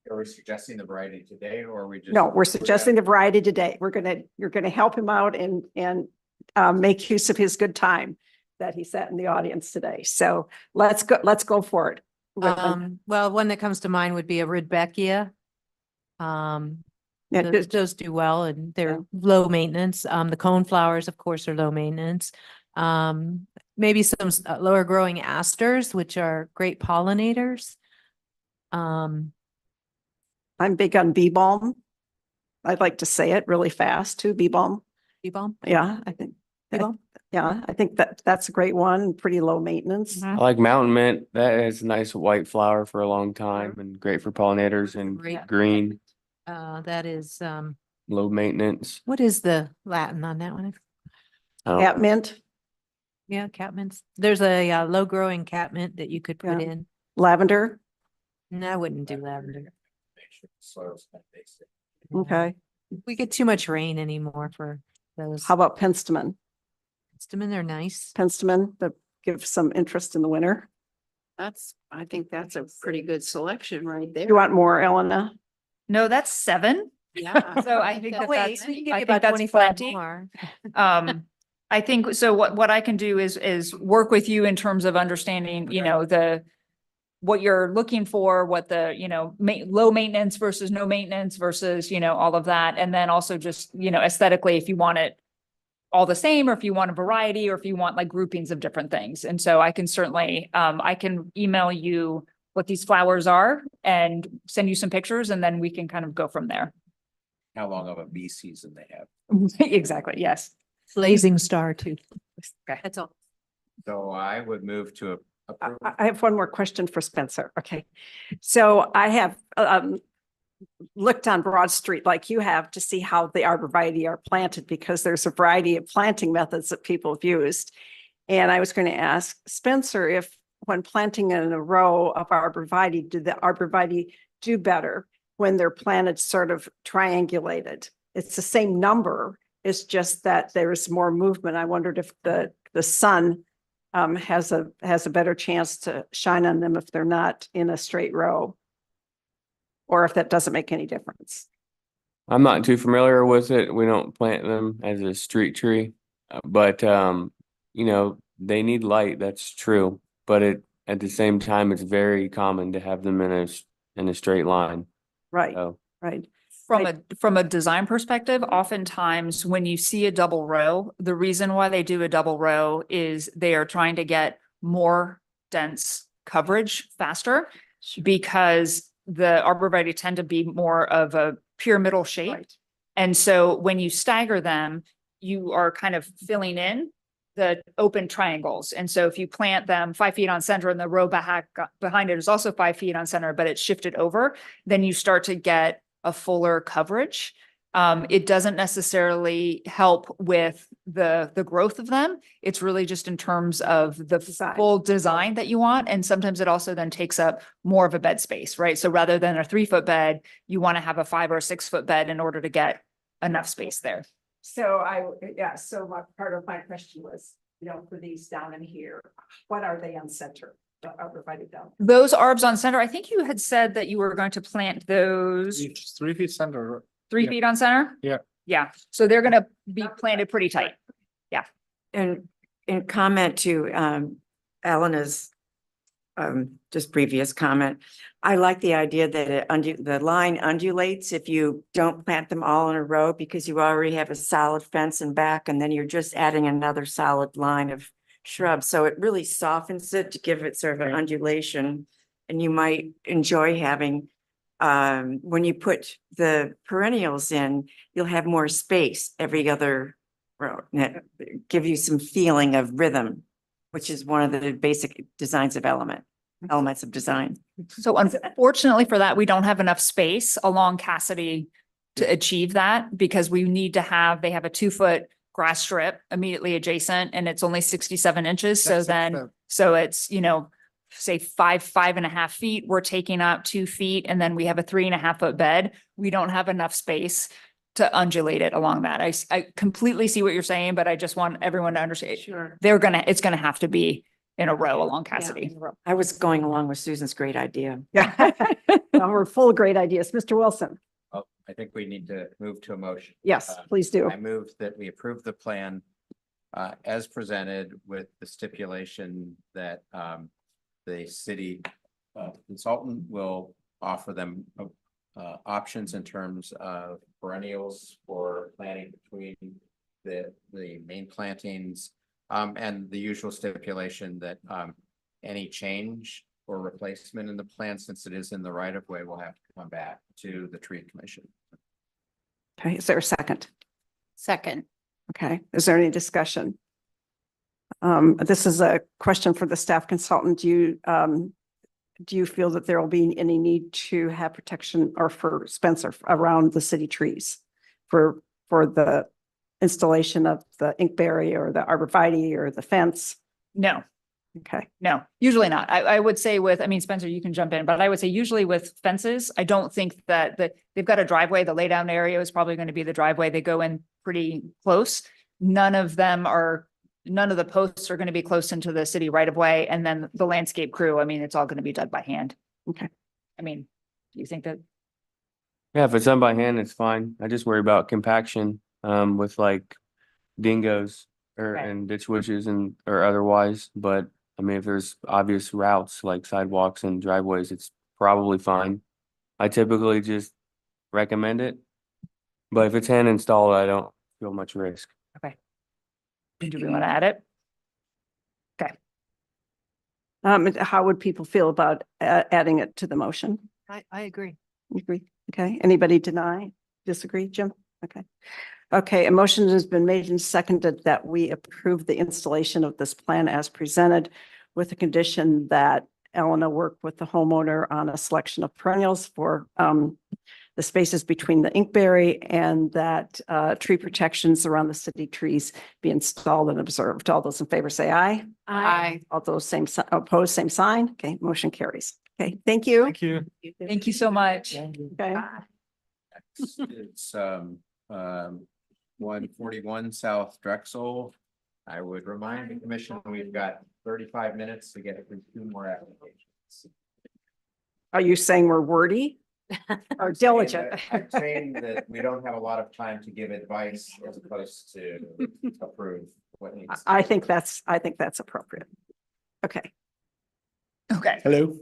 Are we suggesting the variety today or are we just? No, we're suggesting the variety today. You're gonna help him out and make use of his good time that he sat in the audience today. So let's go for it. Well, one that comes to mind would be a Rudbeckia. Yeah, Those do well and they're low maintenance. The cone flowers, of course, are low maintenance. Maybe some lower growing asters, which are great pollinators. I'm big on bee balm. I'd like to say it really fast too, bee balm. Bee balm. Yeah, I think. Bee balm? Yeah, I think that's a great one, pretty low maintenance. Mhm. I like mountain mint. That is a nice white flower for a long time and great for pollinators and Great. green, That is, low maintenance. what is the Latin on that one? I don't Cat know. mint, Yeah, catmints. There's a low growing catmint that you could put Yeah. in. lavender, No, I wouldn't do lavender. Soils kind of basic. okay. We get too much rain anymore for those. How about penstemon? Penstemon, they're nice. Penstemon that give some interest in the winter. I think that's a pretty good selection right there. You want more, Elena? No, that's 7. Yeah. So I think that that's, we can give I you think about that's 25 plenty. more. I think, so what I can do is work with you in terms of understanding, what you're looking for, what the, low maintenance versus no maintenance versus, all of that. And then also just, aesthetically, if you want it all the same, or if you want a variety, or if you want like groupings of different things. And so I can certainly, I can email you what these flowers are and send you some pictures and then we can kind of go from there. How long of a bee season they have? Exactly, yes. Blazing star too. Okay. That's all. So I would move to approve. I have one more question for Spencer. Okay. So I have looked on Broad Street like you have to see how the arborvitae are planted because there's a variety of planting methods that people have used. And I was going to ask Spencer if when planting in a row of arborvitae, do the arborvitae do better when they're planted sort of triangulated? It's the same number. It's just that there's more movement. I wondered if the sun has a better chance to shine on them if they're not in a straight row, or if that doesn't make any difference. I'm not too familiar with it. We don't plant them as a street tree, but you know, they need light. That's true. But at the same time, it's very common to have them in a straight line. Right, So right. From a design perspective, oftentimes when you see a double row, the reason why they do a double row is they are trying to get more dense coverage faster because the arborvitae tend to be more of a pyramidal shape. Right. And so when you stagger them, you are kind of filling in the open triangles. And so if you plant them 5 feet on center and the row behind it is also 5 feet on center, but it's shifted over, then you start to get a fuller coverage. It doesn't necessarily help with the growth of them. It's really just in terms of the Design. full design that you want. And sometimes it also then takes up more of a bed space, right? So rather than a 3-foot bed, you want to have a 5 or 6 foot bed in order to get enough space there. So so part of my question was, you know, for these down in here, what are they on center? The arborvitae down. Those arbs on center, I think you had said that you were going to plant those It's 3 feet center. 3 Yeah. feet on center? Yeah. Yeah, so they're gonna be planted pretty tight. And in comment to Elena's just previous comment, I like the idea that the line undulates if you don't plant them all in a row because you already have a solid fence in back and then you're just adding another solid line of shrubs. So it really softens it to give it sort of an undulation. And you might enjoy having when you put the perennials in, you'll have more space every other row. And it give you some feeling of rhythm, which is one of the basic designs of elements of design. So unfortunately for that, we don't have enough space along Cassidy to achieve that because we need to have, they have a 2-foot grass strip immediately adjacent and it's only 67 inches. So That's then, fair. so it's, you know, say 5.5 feet, we're taking up 2 feet and then we have a 3.5 foot bed. We don't have enough space to undulate it along that. I completely see what you're saying, but I just want everyone to understand. Sure. It's gonna have to be in a row along Cassidy. I was going along with Susan's great idea. Yeah. We're full of great ideas. Mr. Wilson. Oh, I think we need to move to a motion. Yes, please do. I move that we approve the plan as presented with the stipulation that the city consultant will offer them options in terms of perennials for planting between the main plantings and the usual stipulation that any change or replacement in the plan, since it is in the right of way, will have to come back to the tree commission. Okay, is there a second? Second. Okay, is there any discussion? This is a question for the staff consultant. Do you feel that there will be any need to have protection or for Spencer around the city trees for the installation of the inkberry or the arborvitae or the fence? No. Okay, No, usually not. I would say I mean, Spencer, you can jump in, but I would say usually with fences, I don't think that they've got a driveway. The laydown area is probably going to be the driveway. They go in pretty close. None of the posts are going to be close into the city right of way. And then the landscape crew, I mean, it's all going to be done by hand. Okay. I mean, do you think that? Yeah, if it's done by hand, it's fine. I just worry about compaction with like dingoes Right. and ditch witches or otherwise. But I mean, if there's obvious routes like sidewalks and driveways, it's probably fine. I typically just recommend it. But if it's hand installed, I don't feel much risk. Do we want to add it? how would people feel about adding it to the motion? I agree. You agree? Okay, anybody deny, disagree, Jim? Okay. Okay, a motion has been made and seconded that we approve the installation of this plan as presented with the condition that Elena work with the homeowner on a selection of perennials for the spaces between the inkberry and that tree protections around the city trees be installed and observed. All those in favor say aye. Aye. All those opposed, same sign. Okay, motion carries. Okay, thank you. Thank you. Thank you so much. Okay. It's 141 South Drexel. I would remind the commission, we've got 35 minutes to get through 2 more applications. Are you saying we're wordy or diligent? I'm saying that we don't have a lot of time to give advice as opposed to approve what needs. I think that's appropriate. Okay. Okay. Hello.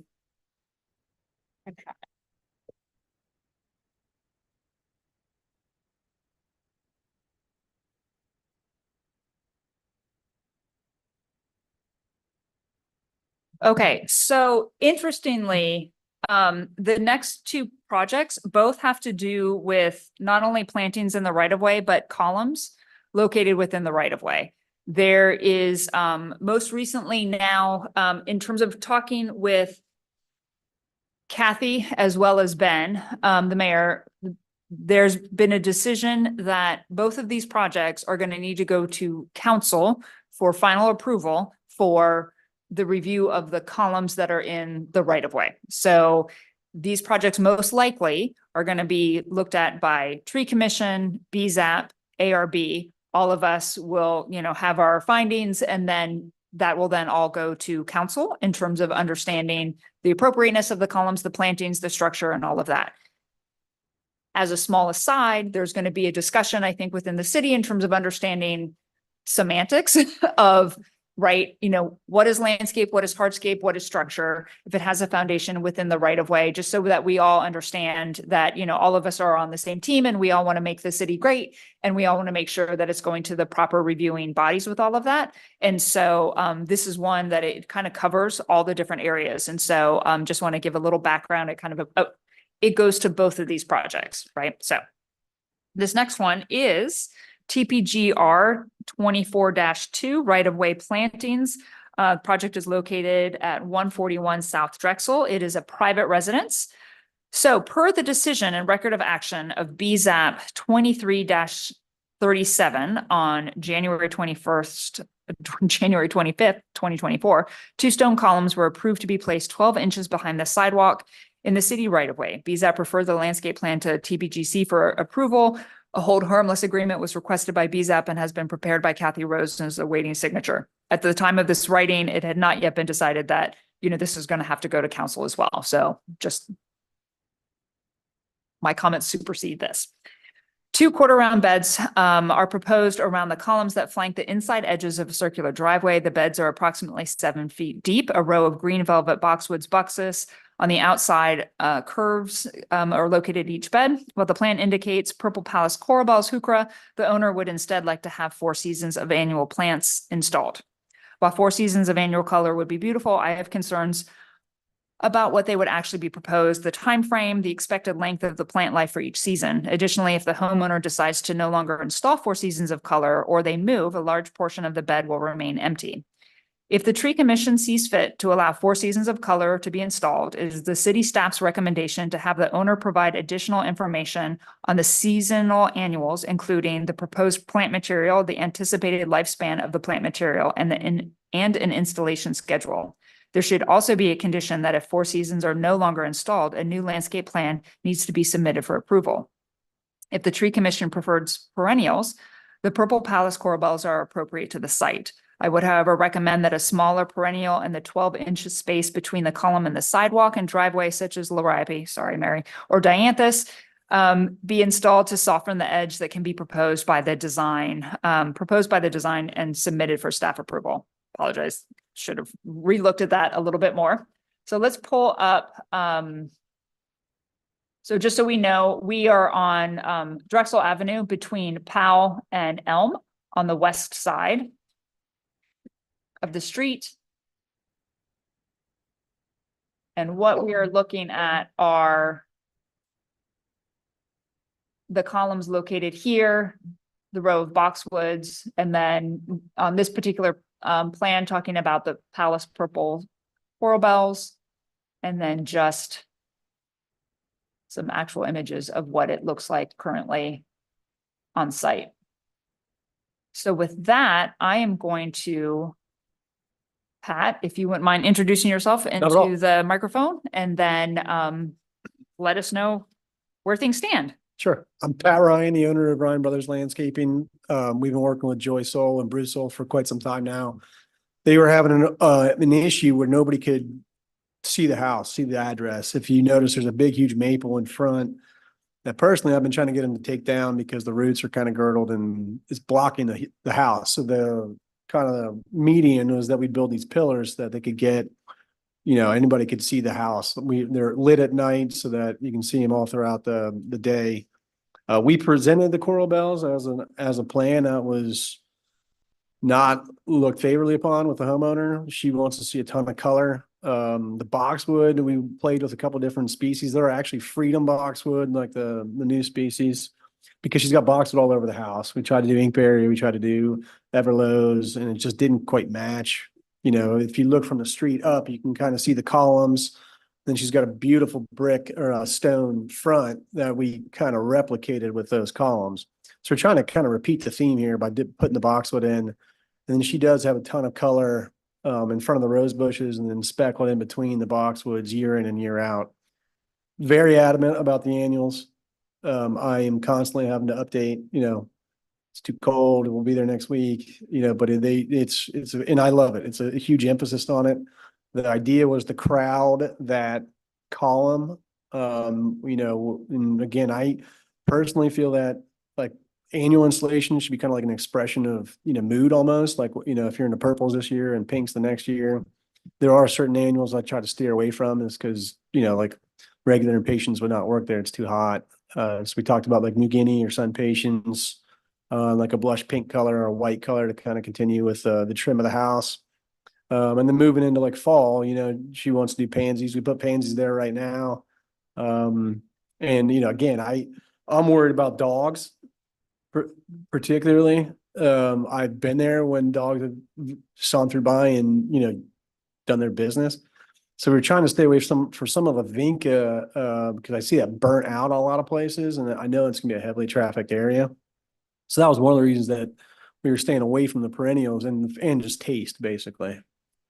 Okay, so interestingly, the next 2 projects both have to do with not only plantings in the right of way, but columns located within the right of way. There is most recently now, in terms of talking with Kathy as well as Ben, the mayor, there's been a decision that both of these projects are going to need to go to council for final approval for the review of the columns that are in the right of way. So these projects most likely are going to be looked at by Tree Commission, BZAP, ARB. All of us will, have our findings, and then that will then all go to council in terms of understanding the appropriateness of the columns, the plantings, the structure, and all of that. As a small aside, there's going to be a discussion, I think, within the city in terms of understanding semantics of, right, what is landscape, what is hardscape, what is structure, if it has a foundation within the right of way, just so that we all understand that, all of us are on the same team and we all want to make the city great. And we all want to make sure that it's going to the proper reviewing bodies with all of that. And so this is one that it kind of covers all the different areas. And so just want to give a little background. It kind of, it goes to both of these projects, right? So this next one is TPGR 24-2 right-of-way plantings. Project is located at 141 South Drexel. It is a private residence. So per the decision and record of action of BZAP 23-37 on January 25th, 2024, 2 stone columns were approved to be placed 12 inches behind the sidewalk in the city right-of-way. BZAP referred the landscape plan to TPGC for approval. A hold harmless agreement was requested by BZAP and has been prepared by Kathy Rose and is awaiting signature. At the time of this writing, it had not yet been decided that, this is going to have to go to council as well. So just my comments supersede this. 2 quarter-round beds are proposed around the columns that flank the inside edges of a circular driveway. The beds are approximately 7 feet deep. A row of green velvet boxwoods buxus on the outside curves are located at each bed. While the plan indicates Purple Palace Coral Bells Heuchera, the owner would instead like to have 4 seasons of annual plants installed. While 4 seasons of annual color would be beautiful, I have concerns about what they would actually be proposed, the time frame, the expected length of the plant life for each season. Additionally, if the homeowner decides to no longer install 4 seasons of color or they move, a large portion of the bed will remain empty. If the Tree Commission sees fit to allow 4 seasons of color to be installed, it is the city staff's recommendation to have the owner provide additional information on the seasonal annuals, including the proposed plant material, the anticipated lifespan of the plant material, and an installation schedule. There should also be a condition that if 4 seasons are no longer installed, a new landscape plan needs to be submitted for approval. If the Tree Commission prefers perennials, the Purple Palace Coral Bells are appropriate to the site. I would, however, recommend that a smaller perennial in the 12-inch space between the column and the sidewalk and driveway, such as Liriape, sorry, Mary, or Dianthus, be installed to soften the edge that can be proposed by the design and submitted for staff approval. Apologize, should have relooked at that a little bit more. So let's pull up. So just so we know, we are on Drexel Avenue between Powell and Elm on the west side of the street. And what we are looking at are the columns located here the row of boxwoods, and then on this particular plan, talking about the Palace purple coral bells, and then just some actual images of what it looks like currently on site. So with that, I am going to, Pat, if you wouldn't mind introducing yourself at all. into the microphone, and then let us know where things stand. Sure. I'm Pat Ryan, the owner of Ryan Brothers Landscaping. We've been working with Joy Soul and Bruce Soul for quite some time now. They were having an issue where nobody could see the house, see the address. If you notice, there's a big, huge maple in front that personally I've been trying to get them to take down because the roots are kind of girdled and it's blocking the house. So the kind of the median was that we build these pillars that they could get, you know, anybody could see the house. They're lit at night so that you can see them all throughout the day. We presented the coral bells as a plan that was not looked favorably upon with the homeowner. She wants to see a ton of color. The boxwood, we played with a couple different species. There are actually freedom boxwood, like the new species, because she's got boxwood all over the house. We tried to do inkberry, we tried to do everlows, and it just didn't quite match. You know, if you look from the street up, you can kind of see the columns. Then she's got a beautiful brick or a stone front that we kind of replicated with those columns. So we're trying to kind of repeat the theme here by putting the boxwood in. And then she does have a ton of color in front of the rose bushes and then speckled in between the boxwoods year in and year out. Very adamant about the annuals. I am constantly having to update, you know, it's too cold, we'll be there next week, you know, but it's and I love it. It's a huge emphasis on it. The idea was to crowd that column. You know, and again, I personally feel that like annual installation should be kind of like an expression of, you know, mood almost. Like, you know, if you're in the purples this year and pinks the next year, there are certain annuals I try to steer away from is because, you know, like regular impatiens would not work there. It's too hot. So we talked about like New Guinea or sun patience, like a blush pink color or a white color to kind of continue with the trim of the house. And then moving into like fall, you know, she wants to do pansies. We put pansies there right now. And, you know, again, I'm worried about dogs particularly. I've been there when dogs have sawn through by and, you know, done their business. So we're trying to stay away from some of the vinca because I see that burnt out a lot of places, and I know it's gonna be a heavily trafficked area. So that was one of the reasons that we were staying away from the perennials and just taste basically.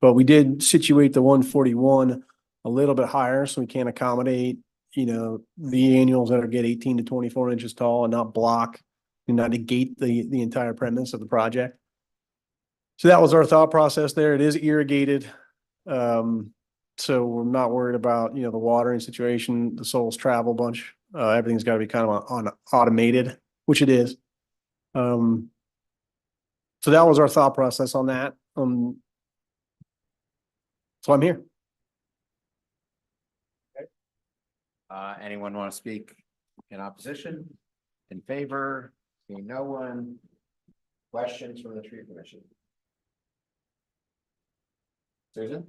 But we did situate the 141 a little bit higher so we can accommodate, you know, the annuals that are get 18 to 24 inches tall and not block and not negate the entire premise of the project. So that was our thought process there. It is irrigated. So we're not worried about, you know, the watering situation, the souls travel bunch. Everything's got to be kind of on automated, which it is. So that was our thought process on that. So I'm here. Anyone want to speak in opposition, in favor? Seeing no one. Questions from the tree commission? Susan?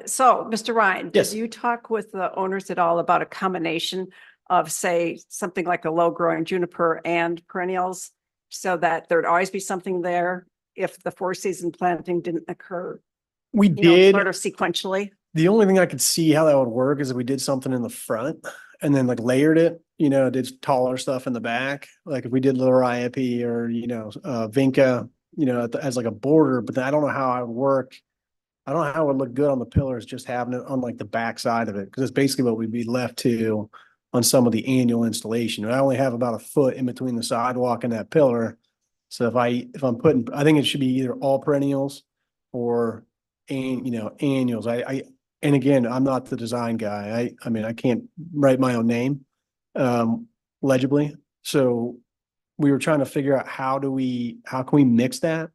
So, Mr. Ryan, Yes. did you talk with the owners at all about a combination of, say, something like a low-growing juniper and perennials, so that there'd always be something there if the four-season planting didn't occur, We you know, did. sort of sequentially? The only thing I could see how that would work is if we did something in the front and then like layered it, you know, did taller stuff in the back. Like if we did Liriope or, you know, Vinca, you know, as like a border, but then I don't know how it would work. I don't know how it would look good on the pillars, just having it on like the back side of it. Cause it's basically what we'd be left to on some of the annual installation. I only have about a foot in between the sidewalk and that pillar. So if I'm putting, I think it should be either all perennials or, and, you know, annuals. And again, I'm not the design guy. I mean, I can't write my own name legibly. So we were trying to figure out how can we mix that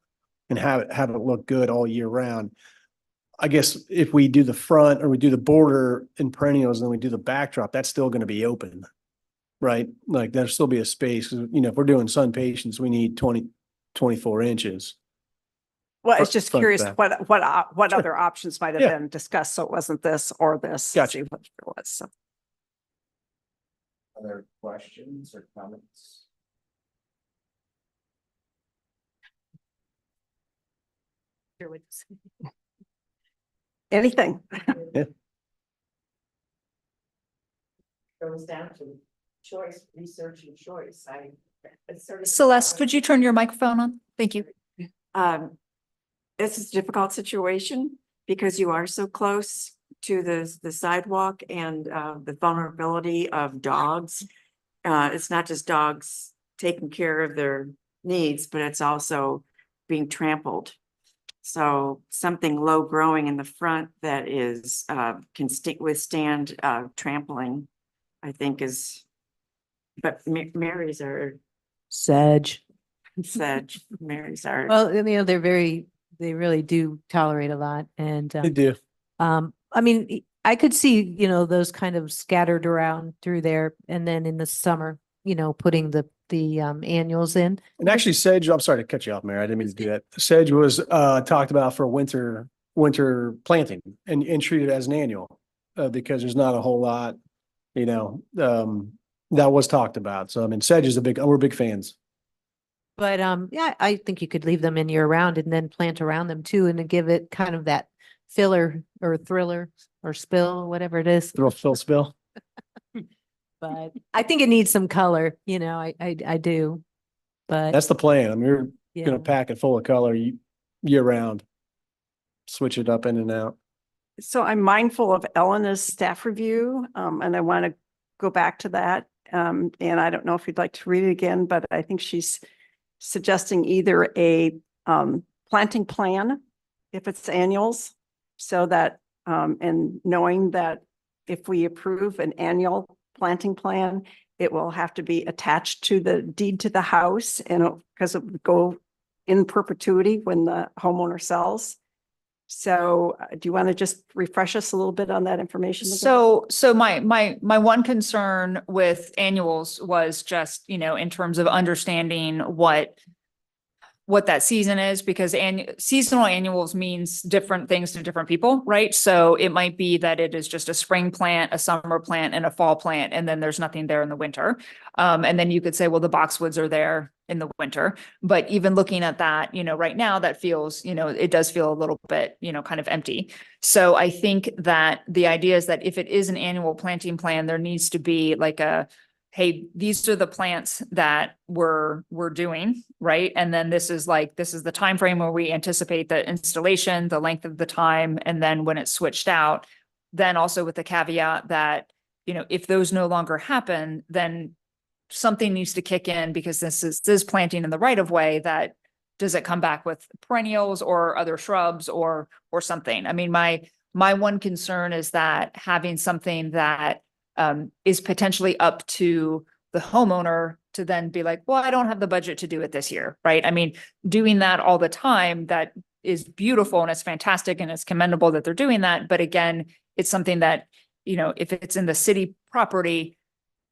and have it look good all year round. I guess if we do the front or we do the border in perennials and then we do the backdrop, that's still going to be open, right? Like there'll still be a space. You know, if we're doing sun patients, we need 24 inches. Well, it's just Front curious back. what Sure. other options might have Yeah. been discussed. So it wasn't this or this. Gotcha. See what it was. So. Other questions or comments? Anything? Goes down to choice, research and choice. Celeste, would you turn your microphone on? Thank you. This is a difficult situation because you are so close to the sidewalk and the vulnerability of dogs. It's not just dogs taking care of their needs, but it's also being trampled. So something low growing in the front that is can withstand trampling, I think is, but Marys are Sedge. sedge, Marys are. Well, they really do tolerate a lot and, They do. I mean, I could see, those kind of scattered around through there and then in the summer, putting the annuals in. And actually sedge, I'm sorry to cut you off, Mayor. I didn't mean to do that. Sedge was talked about for winter planting and treated as an annual because there's not a whole lot, that was talked about. So I mean, sedge is we're big fans. But yeah, I think you could leave them in year round and then plant around them too and to give it kind of that filler or thriller or spill, whatever it is. Fill spill. But I think it needs some color, I do. But That's the plan. I mean, we're yeah. gonna pack it full of color year round. Switch it up in and out. So I'm mindful of Elena's staff review, and I want to go back to that. And I don't know if you'd like to read it again, but I think she's suggesting either a planting plan, if it's annuals, so that, and knowing that if we approve an annual planting plan, it will have to be attached to the deed to the house and because it would go in perpetuity when the homeowner sells. So do you want to just refresh us a little bit on that information? again? So my one concern with annuals was just, in terms of understanding what that season is, because seasonal annuals means different things to different people, right? So it might be that it is just a spring plant, a summer plant, and a fall plant, and then there's nothing there in the winter. And then you could say, well, the boxwoods are there in the winter. But even looking at that, right now that feels, it does feel a little bit, kind of empty. So I think that the idea is that if it is an annual planting plan, there needs to be like hey, these are the plants that we're doing, right? And then this is the time frame where we anticipate the installation, the length of the time, and then when it's switched out, then also with the caveat that, if those no longer happen, then something needs to kick in because this is planting in the right of way. That does it come back with perennials or other shrubs or something? I mean, my one concern is that having something that is potentially up to the homeowner to then be like, well, I don't have the budget to do it this year, right? I mean, doing that all the time, that is beautiful and it's fantastic and it's commendable that they're doing that. But again, it's something that, if it's in the city property,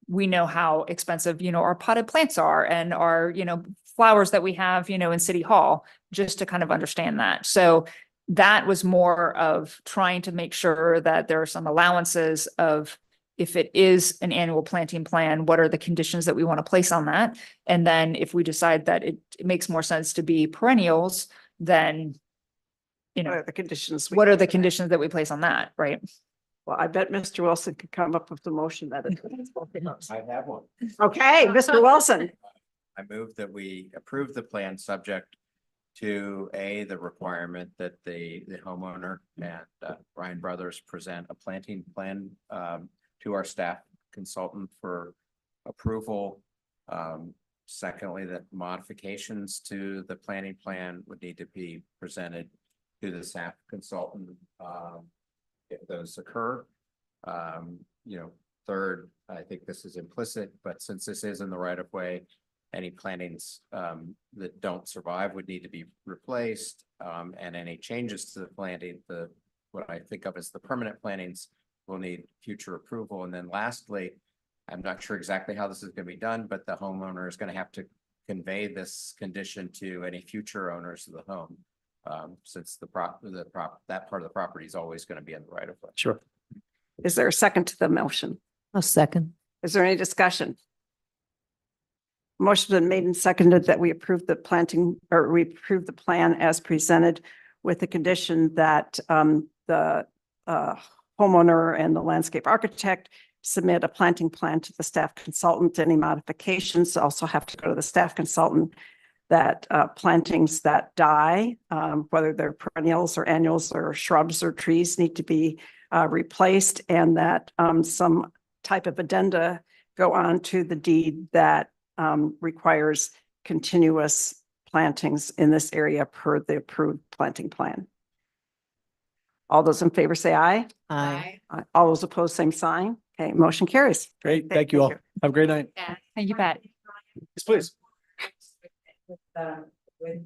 we know how expensive, our potted plants are and our, flowers that we have, in City Hall, just to kind of understand that. So that was more of trying to make sure that there are some allowances of, if it is an annual planting plan, what are the conditions that we want to place on that? And then if we decide that it makes more sense to be perennials, then, What are the conditions? what are the conditions that we place on that, right? Well, I bet Mr. Wilson could come up with the motion that is. I have one. Okay, Mr. Wilson. I move that we approve the plan subject to the requirement that the homeowner and Ryan Brothers present a planting plan to our staff consultant for approval. Secondly, that modifications to the planting plan would need to be presented to the staff consultant if those occur. Third, I think this is implicit, but since this is in the right of way, any plantings that don't survive would need to be replaced, and any changes to the planting, what I think of as the permanent plantings, will need future approval. And then lastly, I'm not sure exactly how this is going to be done, but the homeowner is going to have to convey this condition to any future owners of the home, since that part of the property is always going to be in the right of way. Sure. Is there a second to the motion? A second. Is there any discussion? Motion been made and seconded that we approve the planting, or we approve the plan as presented with the condition that the homeowner and the landscape architect submit a planting plan to the staff consultant. Any modifications also have to go to the staff consultant. That plantings that die, whether they're perennials or annuals or shrubs or trees, need to be replaced, and that some type of addenda go on to the deed that requires continuous plantings in this area per the approved planting plan. All those in favor say aye. Aye. All those opposed, same sign. Okay, motion carries. Great. Thank you all. Have a great night. Thank you, Pat. Yes, please. With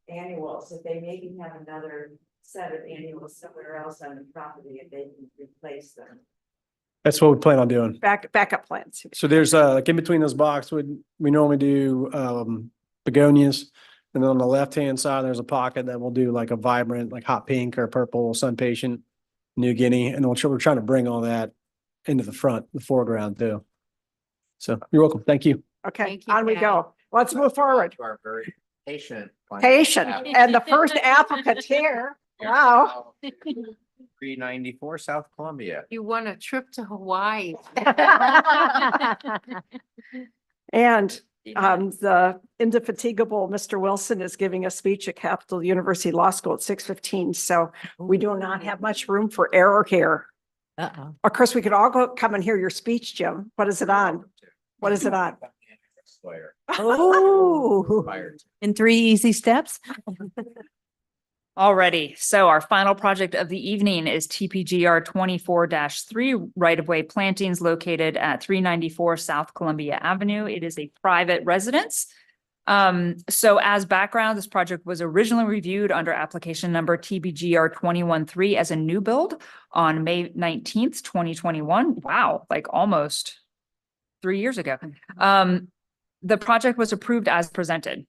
annuals, if they maybe have another set of annuals somewhere else on the property, if they can replace them. That's what we plan on doing. Backup plans. So there's like in between those boxes, we normally do begonias. And then on the left-hand side, there's a pocket that we'll do like a vibrant, like hot pink or purple sun patient, New Guinea. And we're trying to bring all that into the front, the foreground too. So you're welcome. Thank you. Okay, Thank you, on we Pat. go. Let's move forward. You are very patient. Patient, and the first applicant here. Wow. 394 South Columbia. You won a trip to Hawaii. And the indefatigable Mr. Wilson is giving a speech at Capital University Law School at 6:15. So we do not have much room for error here. Uh-oh. Of course, we could all come and hear your speech, Jim. What is it on? What is it on? Lawyer. Oh. Fired. In 3 easy steps? Alrighty, so our final project of the evening is TPGR 24-3 right-of-way plantings located at 394 South Columbia Avenue. It is a private residence. So as background, this project was originally reviewed under application number TPGR 21-3 as a new build on May 19th, 2021. Wow, like almost 3 years ago. The project was approved as presented.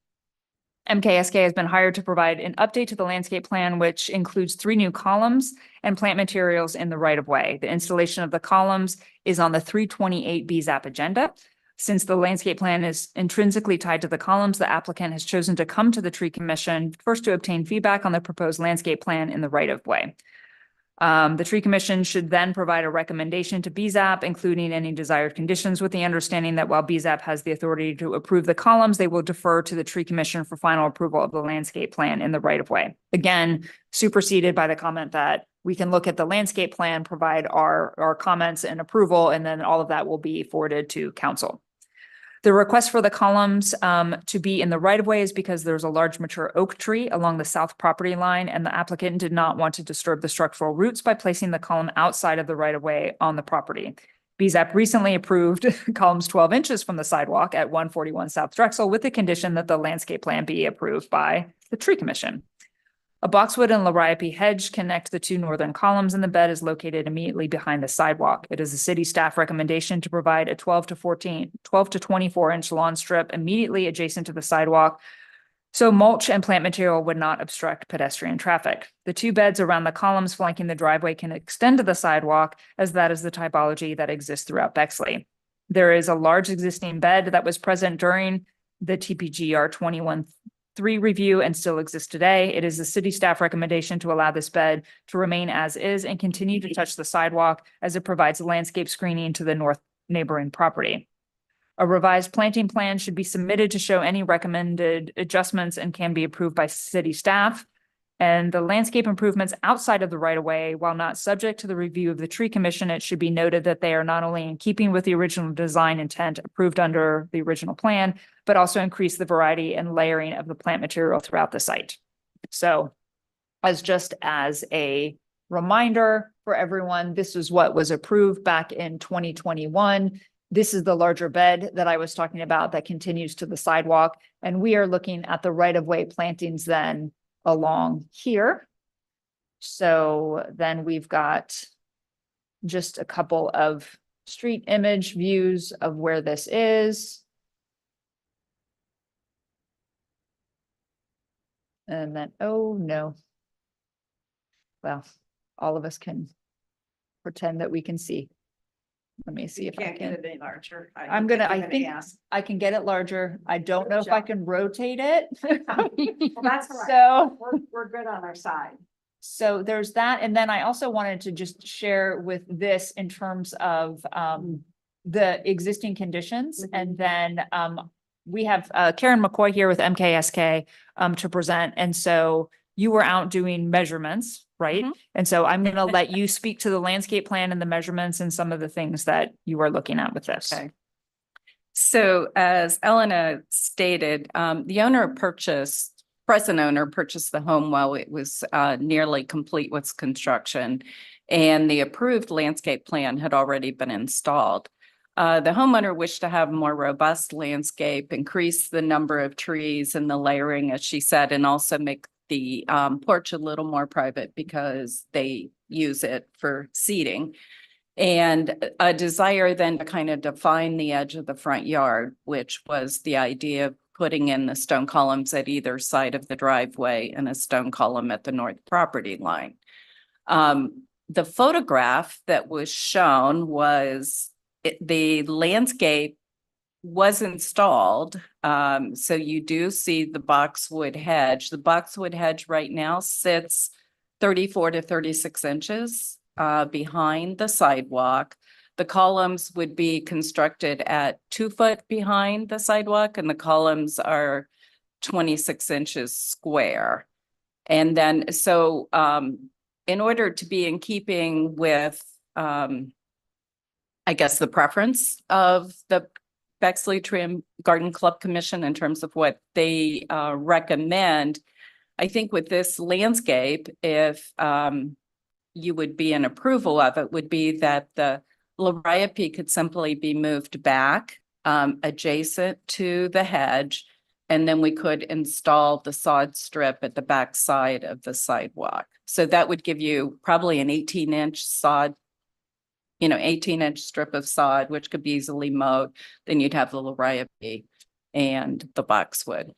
MKSK has been hired to provide an update to the landscape plan, which includes 3 new columns and plant materials in the right-of-way. The installation of the columns is on the 328 BZAP agenda. Since the landscape plan is intrinsically tied to the columns, the applicant has chosen to come to the Tree Commission first to obtain feedback on the proposed landscape plan in the right-of-way. The Tree Commission should then provide a recommendation to BZAP, including any desired conditions, with the understanding that while BZAP has the authority to approve the columns, they will defer to the Tree Commission for final approval of the landscape plan in the right-of-way. Again, superseded by the comment that we can look at the landscape plan, provide our comments and approval, and then all of that will be forwarded to council. The request for the columns to be in the right-of-way is because there's a large mature oak tree along the south property line, and the applicant did not want to disturb the structural roots by placing the column outside of the right-of-way on the property. BZAP recently approved columns 12 inches from the sidewalk at 141 South Drexel with the condition that the landscape plan be approved by the Tree Commission. A boxwood and liriope hedge connect the 2 northern columns, and the bed is located immediately behind the sidewalk. It is the city staff recommendation to provide a 12 to 24 inch lawn strip immediately adjacent to the sidewalk, so mulch and plant material would not obstruct pedestrian traffic. The 2 beds around the columns flanking the driveway can extend to the sidewalk, as that is the typology that exists throughout Bexley. There is a large existing bed that was present during the TPGR 21-3 review and still exists today. It is the city staff recommendation to allow this bed to remain as is and continue to touch the sidewalk, as it provides landscape screening to the north neighboring property. A revised planting plan should be submitted to show any recommended adjustments and can be approved by city staff. And the landscape improvements outside of the right-of-way, while not subject to the review of the Tree Commission, it should be noted that they are not only in keeping with the original design intent approved under the original plan, but also increase the variety and layering of the plant material throughout the site. So just as a reminder for everyone, this is what was approved back in 2021. This is the larger bed that I was talking about that continues to the sidewalk. And we are looking at the right-of-way plantings then along here. So then we've got just a couple of street image views of where this is. And then, oh no. Well, all of us can pretend that we can see. Let me see You if I can't get can. it any larger. I think ask. I can get it larger. I don't know if I can rotate it. Well, that's all right. So. We're good on our side. So there's that. And then I also wanted to just share with this in terms of the existing conditions. And then we have Karen McCoy here with MKSK to present. And so you were out doing measurements, right? And so I'm going to let you speak to the landscape plan and the measurements and some of the things that you are looking at with this. Okay. So as Elena stated, the present owner purchased the home while it was nearly complete with construction, and the approved landscape plan had already been installed. The homeowner wished to have a more robust landscape, increase the number of trees and the layering, as she said, and also make the porch a little more private because they use it for seating. And a desire then to kind of define the edge of the front yard, which was the idea of putting in the stone columns at either side of the driveway and a stone column at the north property line. The photograph that was shown was the landscape was installed. So you do see the boxwood hedge. The boxwood hedge right now sits 34 to 36 inches behind the sidewalk. The columns would be constructed at 2 foot behind the sidewalk, and the columns are 26 inches square. And then, so in order to be in keeping with, I guess, the preference of the Bexley Tree and Garden Club Commission in terms of what they recommend, I think with this landscape, if you would be in approval of it, would be that the liriope could simply be moved back adjacent to the hedge, and then we could install the sod strip at the back side of the sidewalk. So that would give you probably an 18-inch sod, 18-inch strip of sod, which could be easily mowed. Then you'd have the liriope and the boxwood.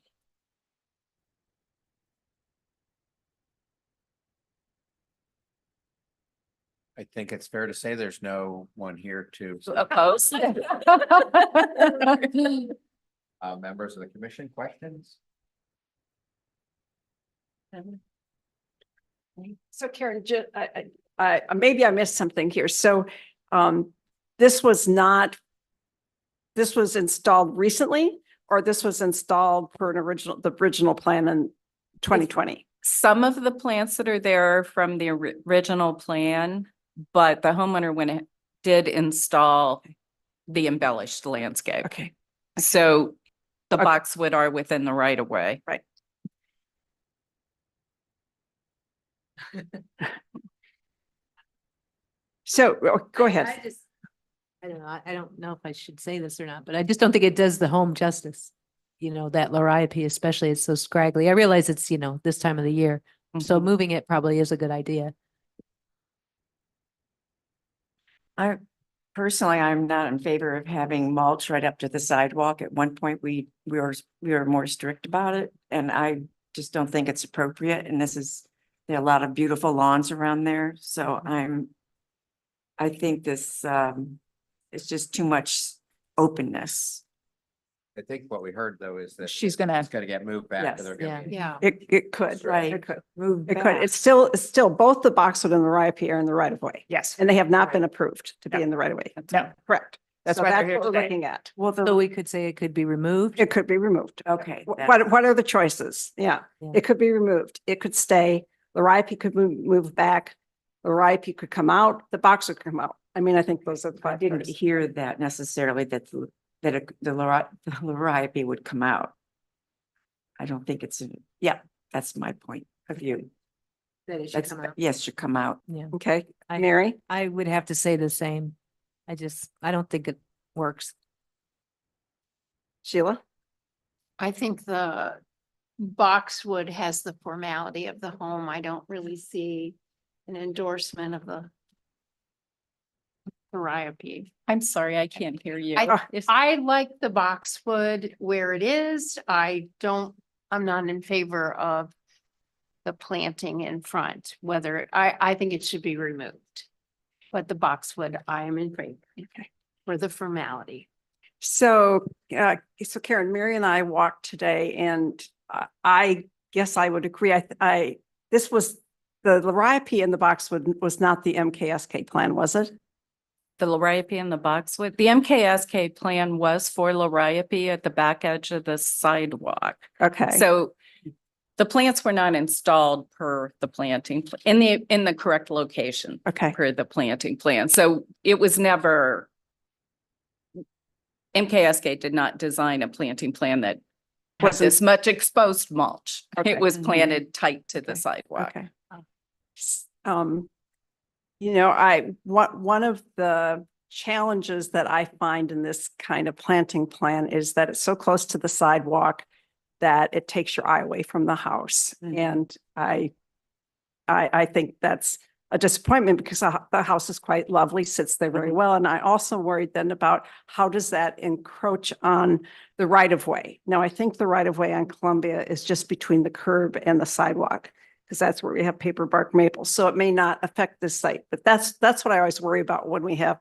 I think it's fair to say there's no one here to Opposed? members of the commission questions. So Karen, maybe I missed something here. So this was installed recently, or this was installed for the original plan in 2020? Some of the plants that are there are from the original plan, but the homeowner did install the embellished landscape. Okay. So the Okay. boxwood are within the right of way. Right. So go ahead. I don't know. I don't know if I should say this or not, but I just don't think it does the home justice. That liriope, especially, it's so scraggly. I realize it's, this time of the year. So moving it probably is a good idea. Personally, I'm not in favor of having mulch right up to the sidewalk. At one point, we were more strict about it, and I just don't think it's appropriate. And there are a lot of beautiful lawns around there, so I think this it's just too much openness. I think what we heard though is that She's gonna- it's gonna get moved back. Yes. to their community. Yeah. It could, Right. It could. Move It could. back. It's still both the boxwood and the liriope are in the right of way. Yes. And they have not been approved to be No. in the right of way. No. Correct. That's So why they're that's here what we're today. looking at. Well, So we could say it could be removed. It could be removed. okay. What are the choices? Yeah, Yeah. it could be removed. It could stay. The liriope could move back. The liriope could come out. The boxwood could come out. I mean, I think those are the I five. didn't choices. hear that necessarily, that the liriope would come out. I don't think that's my point of view. That it should That's, come out. yes, should come out. Yeah. Okay, I- Mary? I would have to say the same. I don't think it works. Sheila? I think the boxwood has the formality of the home. I don't really see an endorsement of the liriope. I'm sorry, I can't hear you. I like the boxwood where it is. I'm not in favor of the planting in front, I think it should be removed. But the boxwood, I am in favor Okay. for the formality. So, so Karen, Mary and I walked today and I guess I would agree. This was the Liriape and the boxwood was not the MKSK plan, was it? The Liriape and the boxwood, the MKSK plan was for Liriape at the back edge of the sidewalk. Okay. So the plants were not installed per the planting, in the correct location. Okay. Per the planting plan. So it was never, MKSK did not design a planting plan that had Wasn't- this much exposed mulch. Okay. It was planted tight to the Okay. sidewalk. Okay. One of the challenges that I find in this kind of planting plan is that it's so close to the sidewalk that it takes your eye away from the house. Mhm. And I think that's a disappointment because the house is quite lovely, sits there very well. And I also worried then about how does that encroach on the right of way? Now, I think the right of way on Columbia is just between the curb and the sidewalk, because that's where we have paper bark maples. So it may not affect this site, but that's what I always worry about when we have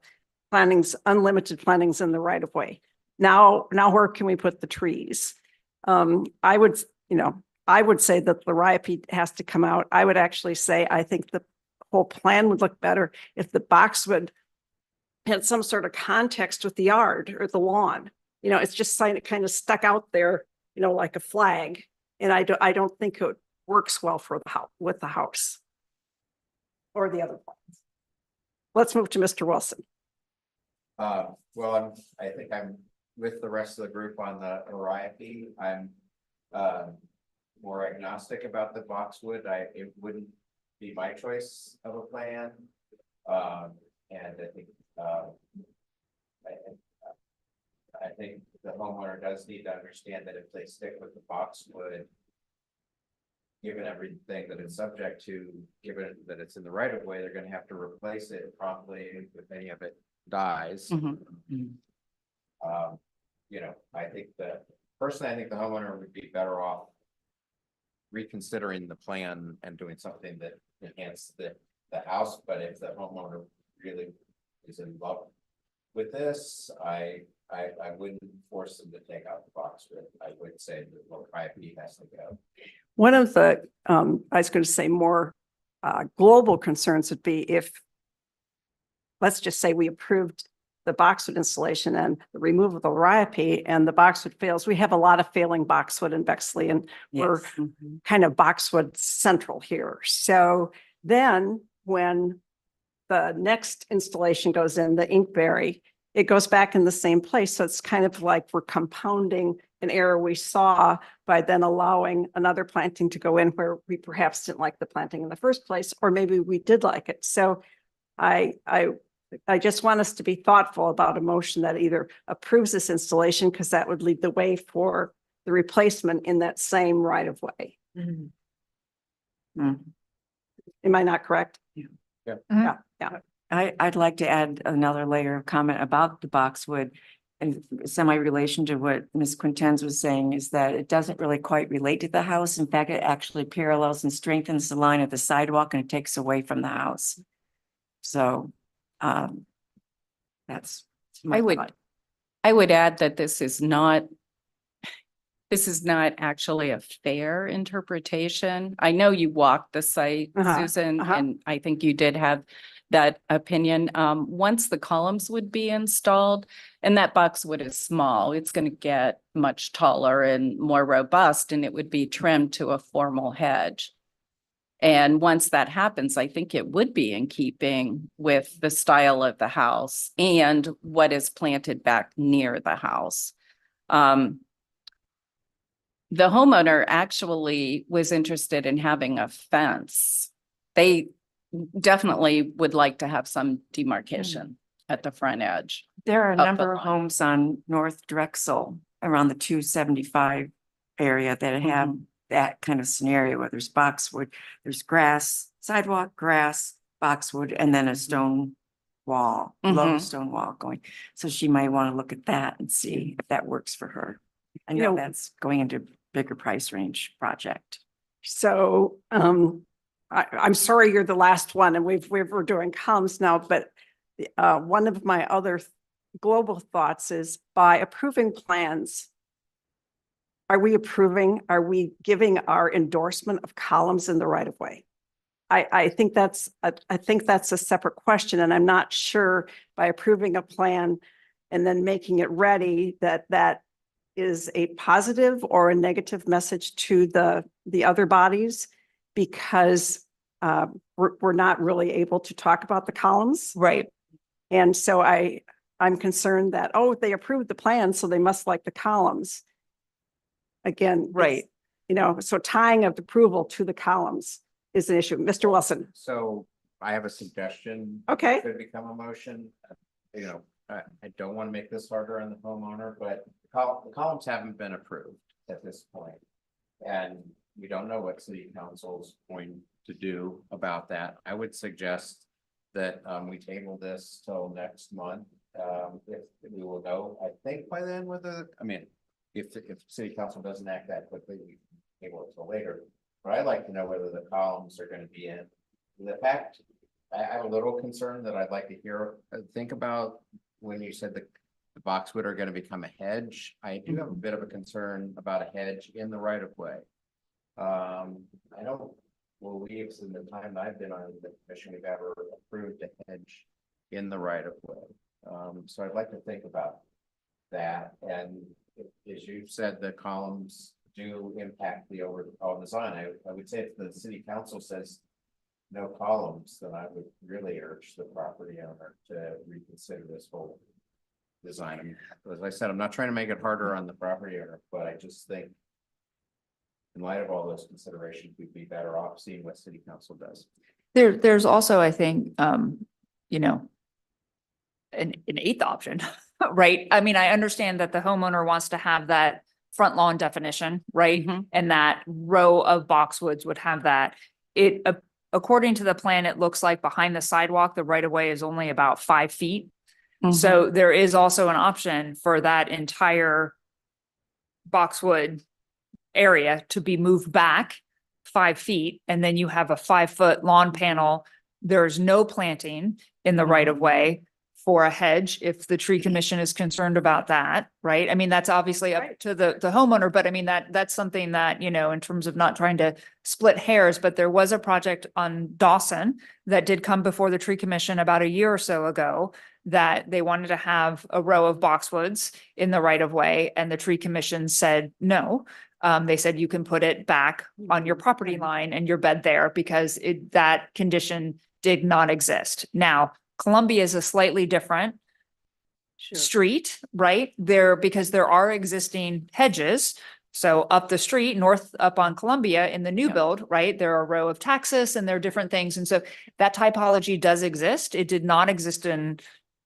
plantings, unlimited plantings in the right of way. Now where can we put the trees? I would say that the Liriape has to come out. I would actually say, I think the whole plan would look better if the boxwood had some sort of context with the yard or the lawn. It's just kind of stuck out there, like a flag. And I don't think it works well for the house, with the house or the other plants. Let's move to Mr. Wilson. Well, I think I'm with the rest of the group on the Liriape. I'm more agnostic about the boxwood. It wouldn't be my choice of a plan. And I think the homeowner does need to understand that if they stick with the boxwood, given everything that it's subject to, given that it's in the right of way, they're gonna have to replace it promptly if any of it dies. Mhm. Mhm. Personally, I think the homeowner would be better off reconsidering the plan and doing something that enhances the house. But if the homeowner really is in love with this, I wouldn't force them to take out the boxwood. I would say that Liriape has to go. One of the, I was going to say more global concerns would be if, let's just say we approved the boxwood installation and the removal of the Liriape and the boxwood fails. We have a lot of failing boxwood in Bexley and we're Yes. Mhm. kind of boxwood central here. So then when the next installation goes in, the inkberry, it goes back in the same place. So it's kind of like we're compounding an error we saw by then allowing another planting to go in where we perhaps didn't like the planting in the first place, or maybe we did like it. So I just want us to be thoughtful about a motion that either approves this installation, because that would lead the way for the replacement in that same right of way. Mhm. Am I not correct? Yeah. Yeah, yeah. I'd like to add another layer of comment about the boxwood and semi-relation to what Ms. Quintens was saying, is that it doesn't really quite relate to the house. In fact, it actually parallels and strengthens the line of the sidewalk and it takes away from the house. So, that's my thought. I would add that this is not actually a fair interpretation. I know you walked the site, Susan, and I think you did have that opinion. Once the columns would be installed, and that boxwood is small, it's going to get much taller and more robust, and it would be trimmed to a formal hedge. And once that happens, I think it would be in keeping with the style of the house and what is planted back near the house. The homeowner actually was interested in having a fence. They definitely would like to have some demarcation at the front edge. There are a of the number of line. homes on North Drexel around the 275 area that have that kind of scenario where there's boxwood, there's grass, sidewalk, grass, boxwood, and then a stone wall, low stone wall going. So she might want to look at that and see if that works for her. I know that's going into bigger price range project. So I'm sorry, you're the last one and we're doing columns now, but one of my other global thoughts is by approving plans, are we giving our endorsement of columns in the right of way? I think that's a separate question, and I'm not sure by approving a plan and then making it ready that is a positive or a negative message to the other bodies, because we're not really able to talk about the columns. Right. And so I'm concerned that, oh, they approved the plan, so they must like the columns. Again, Right. So tying of approval to the columns is an issue. Mr. Wilson. So I have a suggestion. Okay. Could become a motion. I don't want to make this harder on the homeowner, but the columns haven't been approved at this point. And we don't know what city council's going to do about that. I would suggest that we table this till next month. If we will know, I think by then whether, if city council doesn't act that quickly, we can table it till later. But I'd like to know whether the columns are going to be in. The fact, I'm a little concerned that I'd like to think about when you said the boxwood are going to become a hedge. I do have a bit of a concern about a hedge in the right of way. I don't believe in the time that I've been on the commission we've ever approved a hedge in the right of way. So I'd like to think about that. And as you said, the columns do impact the overall design. I would say if the city council says no columns, then I would really urge the property owner to reconsider this whole design. As I said, I'm not trying to make it harder on the property owner, but I just think in light of all those considerations, we'd be better off seeing what city council does. There's also, I think, an eighth option, right? I understand that the homeowner wants to have that front lawn definition, right? And that row of boxwoods would have that. According to the plan, it looks like behind the sidewalk, the right of way is only about 5 feet. So there is also an option for that entire boxwood area to be moved back 5 feet, and then you have a 5-foot lawn panel. There's no planting in the right of way for a hedge if the tree commission is concerned about that, right? That's obviously up to the homeowner, but that's something that, in terms of not trying to split hairs, but there was a project on Dawson that did come before the tree commission about a year or so ago that they wanted to have a row of boxwoods in the right of way, and the tree commission said no. They said you can put it back on your property line and your bed there because that condition did not exist. Now, Columbia is a slightly different street, right? Because there are existing hedges. So up the street, north up on Columbia in the new build, right? There are a row of taxus and there are different things. And so that typology does exist. It did not exist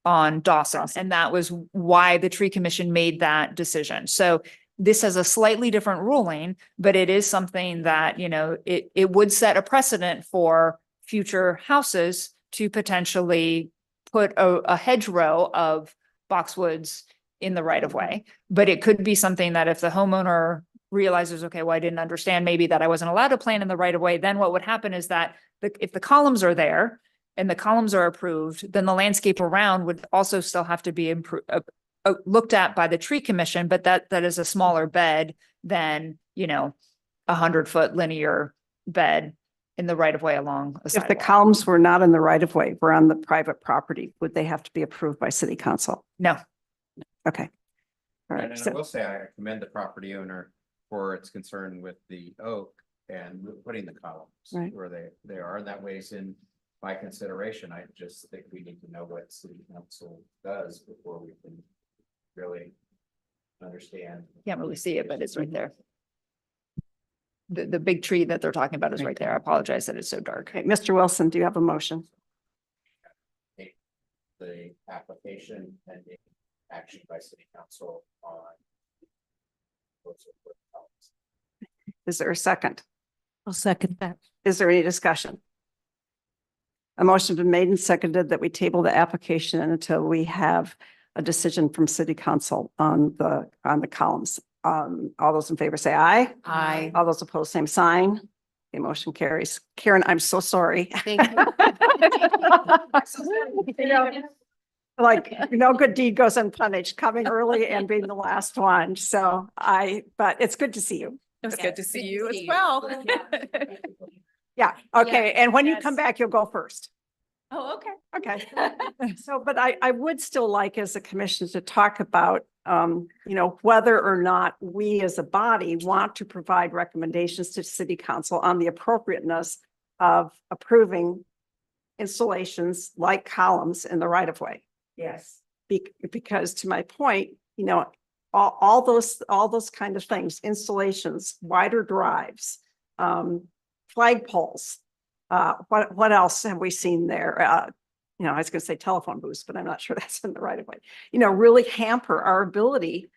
on Dawson. And that was why the tree commission made that decision. So this has a slightly different ruling, but it is something that, it would set a precedent for future houses to potentially put a hedgerow of boxwoods in the right of way. But it could be something that if the homeowner realizes, okay, well, I didn't understand maybe that I wasn't allowed to plant in the right of way, then what would happen is that if the columns are there and the columns are approved, then the landscape around would also still have to be looked at by the tree commission, but that is a smaller bed than, 100-foot linear bed in the right of way along a If sidewalk. the columns were not in the right of way, were on the private property, would they have to be approved by city council? No. Okay. All And right. I will say, I commend the property owner for its concern with the oak and putting the columns Right. where they are. And that weighs in my consideration. I just think we need to know what city council does before we can really understand. Can't really see it, but it's right there. The big tree that they're talking about is right there. I apologize that it's so dark. Okay, Mr. Wilson, do you have a motion? The application and the action by city council on. Is there a second? I'll second that. Is there any discussion? A motion been made and seconded that we table the application until we have a decision from city council on the columns. All those in favor say aye. Aye. All those opposed, same sign. The motion carries. Karen, I'm so sorry. Thank you. You know, like, no good deed goes unpunished, coming early and being the last one. So but it's good to see you. It was good to see you as you. well. Yeah, okay. Yes, And when you yes. come back, you'll go first. Oh, okay. Okay. So, but I would still like as a commission to talk about, whether or not we as a body want to provide recommendations to city council on the appropriateness of approving installations like columns in the right of way. Yes. Because to my point, all those kind of things, installations, wider drives, flagpoles. What else have we seen there? I was gonna say telephone booths, but I'm not sure that's in the right of way. Really hamper our ability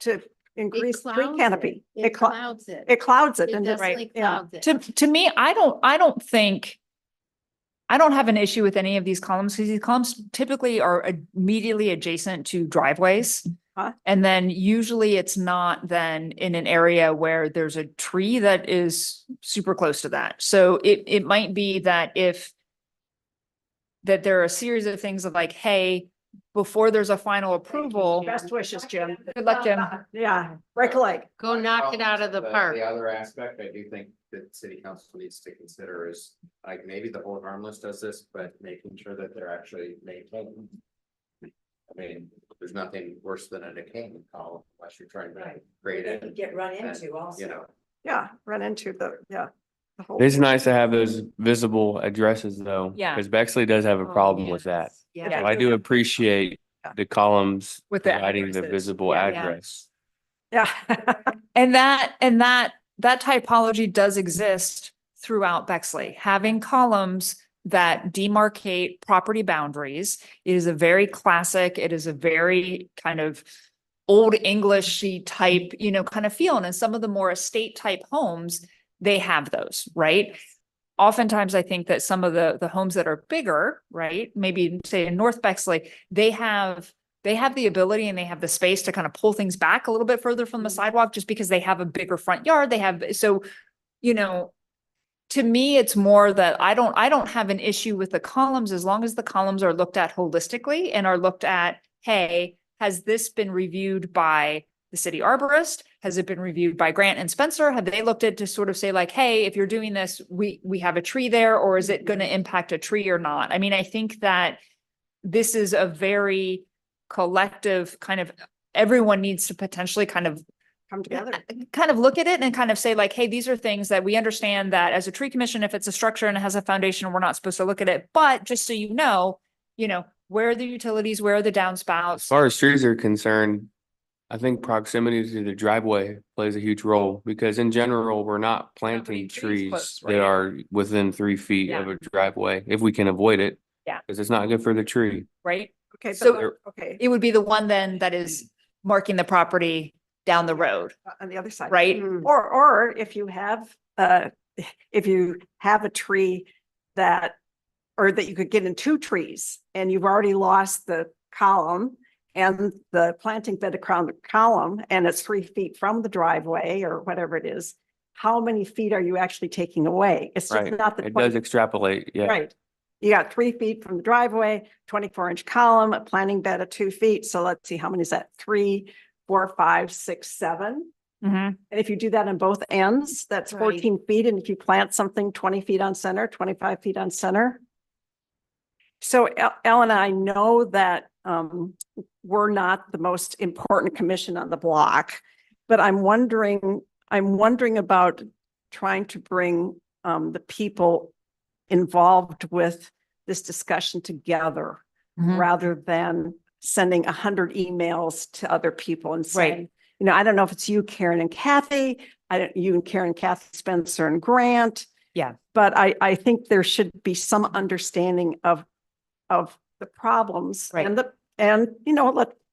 to increase tree clouds canopy. it. It clouds it. It clouds it. It and it's- definitely yeah. clouds it. To me, I don't think, I don't have an issue with any of these columns because these columns typically are immediately adjacent to driveways. Huh? And then usually it's not then in an area where there's a tree that is super close to that. So it might be that that there are a series of things of like, hey, before there's a final approval. Best wishes, Jim. Good luck, Jim. Yeah, break a leg. Go knock it out of the park. The other aspect I do think that city council needs to consider is, like, maybe the whole harmless does this, but making sure that they're actually maintained. I mean, there's nothing worse than a decaying column unless you're trying to create it. Get run into also. Yeah, run into the whole. It's nice to have those visible addresses though. Yeah. Because Bexley does have a problem with that. Yeah. So I do appreciate the columns With the providing the addresses. visible Yeah. address. Yeah. And that typology does exist throughout Bexley, having columns that demarcate property boundaries. It is a very classic, it is a very kind of old Englishy type, kind of feel. And some of the more estate type homes, they have those, right? Oftentimes, I think that some of the homes that are bigger, right? Maybe say in North Bexley, they have the ability and they have the space to kind of pull things back a little bit further from the sidewalk just because they have a bigger front yard. To me, it's more that I don't have an issue with the columns as long as the columns are looked at holistically and are looked at, hey, has this been reviewed by the city arborist? Has it been reviewed by Grant and Spencer? Have they looked at to sort of say like, hey, if you're doing this, we have a tree there, or is it going to impact a tree or not? I mean, I think that this is a very collective kind of, everyone needs to potentially kind of look at it and kind of say like, hey, these are things that we understand that as a tree commission, if it's a structure and it has a foundation, we're not supposed to look at it. But just so you know, where are the utilities, where are the As downspouts? far as trees are concerned, I think proximity to the driveway plays a huge role because in general, we're not planting trees close, trees right? that are within 3 feet of Yeah. a driveway if we can avoid it. Yeah. Because it's not good for the tree. Right? Okay, So- okay, It would be the one then that is marking the property down the road, on the other side. right? Or if you have a tree that you could get in 2 trees and you've already lost the column and the planting bed around the column and it's 3 feet from the driveway or whatever it is, how many feet are you actually taking away? It's just Right. not the It does 20 extrapolate. Yeah. Right. You got 3 feet from the driveway, 24-inch column, a planting bed of 2 feet. So let's see, how many is that? 3, 4, 5, 6, 7. Mhm. And if you do that on both ends, that's Right. 14 feet. And if you plant something 20 feet on center, 25 feet on center. So Ellen, I know that we're not the most important commission on the block, but I'm wondering about trying to bring the people involved with this discussion together Mhm. rather than sending 100 emails to other people and saying, I don't know if it's you, Karen and Kathy, you and Karen, Kathy, Spencer and Grant. Yeah. But I think there should be some understanding of the problems Right.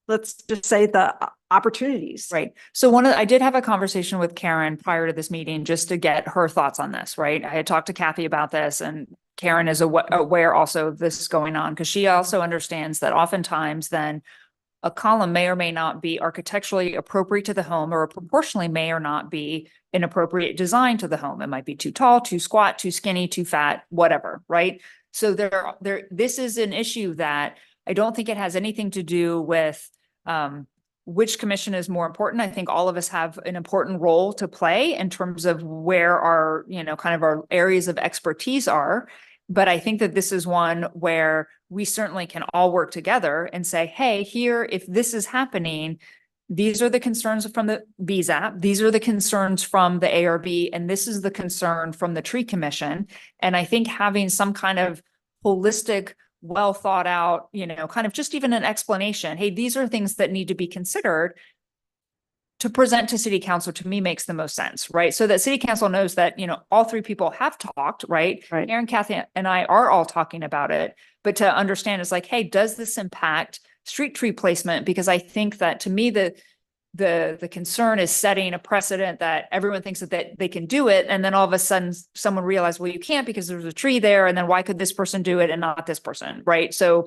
let's just say the opportunities. Right. So I did have a conversation with Karen prior to this meeting just to get her thoughts on this, right? I had talked to Kathy about this and Karen is aware also of this going on because she also understands that oftentimes then a column may or may not be architecturally appropriate to the home, or proportionally may or not be an appropriate design to the home. It might be too tall, too squat, too skinny, too fat, whatever, right? So this is an issue that I don't think it has anything to do with which commission is more important. I think all of us have an important role to play in terms of where our, kind of our areas of expertise are. But I think that this is one where we certainly can all work together and say, hey, here, if this is happening, these are the concerns from the BZAP, these are the concerns from the ARB, and this is the concern from the tree commission. And I think having some kind of holistic, well thought out, kind of just even an explanation, hey, these are things that need to be considered to present to city council, to me makes the most sense, right? So that city council knows that, all three people have talked, right? Right. Aaron, Kathy, and I are all talking about it, but to understand is like, hey, does this impact street tree placement? Because I think that to me, the concern is setting a precedent that everyone thinks that they can do it. And then all of a sudden someone realized, well, you can't because there's a tree there. And then why could this person do it and not this person? Right. So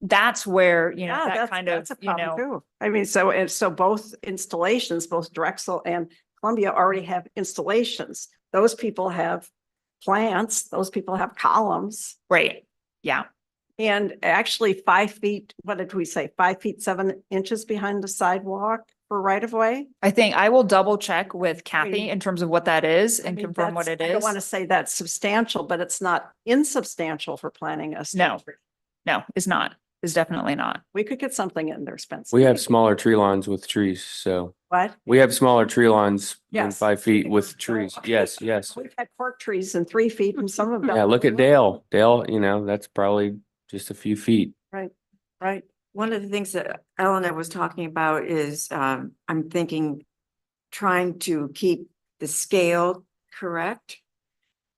that's where, that kind of, that's a problem too. I mean, so both installations, both Drexel and Columbia already have installations. Those people have plants, those people have columns. right. Yeah. And actually 5 feet, what did we say? 5 feet, 7 inches behind the sidewalk for right of way? I think I will double check with Kathy in terms of what that is and confirm what it I don't is. want to say that's substantial, but it's not insubstantial for planning a state No. tree. No, it's not. It's definitely not. We could get something in there, Spencer. We have smaller tree lines with trees, so What? we have smaller tree lines than Yes. 5 feet with trees. Yes, yes. We've had cork trees in 3 feet and some of them. Yeah, look at Dale. Dale, that's probably just a few feet. Right. One of the things that Eleanor was talking about is, I'm thinking, trying to keep the scale correct,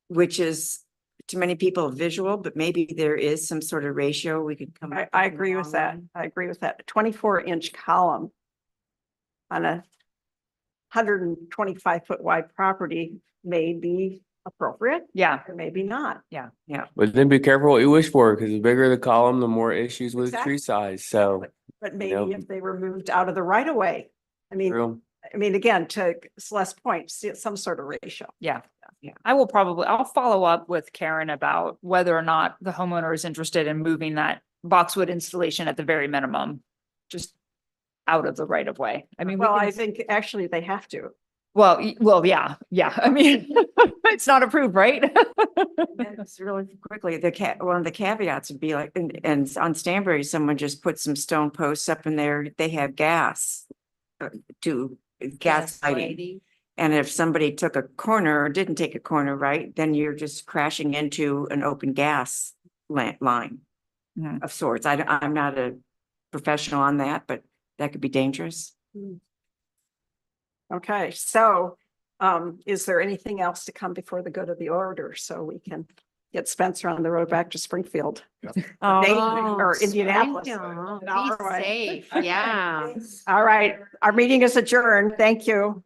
which is to many people visual, but maybe there is some sort of ratio we could come. I agree with that. I agree with that. A 24-inch column on a 125-foot wide property may be appropriate, Yeah. or maybe not. But then be careful what you wish for, because the bigger the column, the more issues with Exactly. tree size. So, But maybe know. if they were moved out of the right of way. true. Again, to Celeste's point, some sort of ratio. Yeah. Yeah. I'll follow up with Karen about whether or not the homeowner is interested in moving that boxwood installation at the very minimum, just out of the right of way. I mean, Well, I think actually they have to. well, yeah. I mean, it's not approved, right? And just really quickly, one of the caveats would be like, and on Stanbury, someone just put some stone posts up in there. They have gas lighting. And if somebody took a corner or didn't take a corner, right, then you're just crashing into an open gas line Mhm. of sorts. I'm not a professional on that, but that could be dangerous. Okay, so is there anything else to come before the good of the order so we can get Spencer on the road back to Springfield? Or Indianapolis. Springfield. An hour Be away. safe, yeah. All right, our meeting is adjourned. Thank you.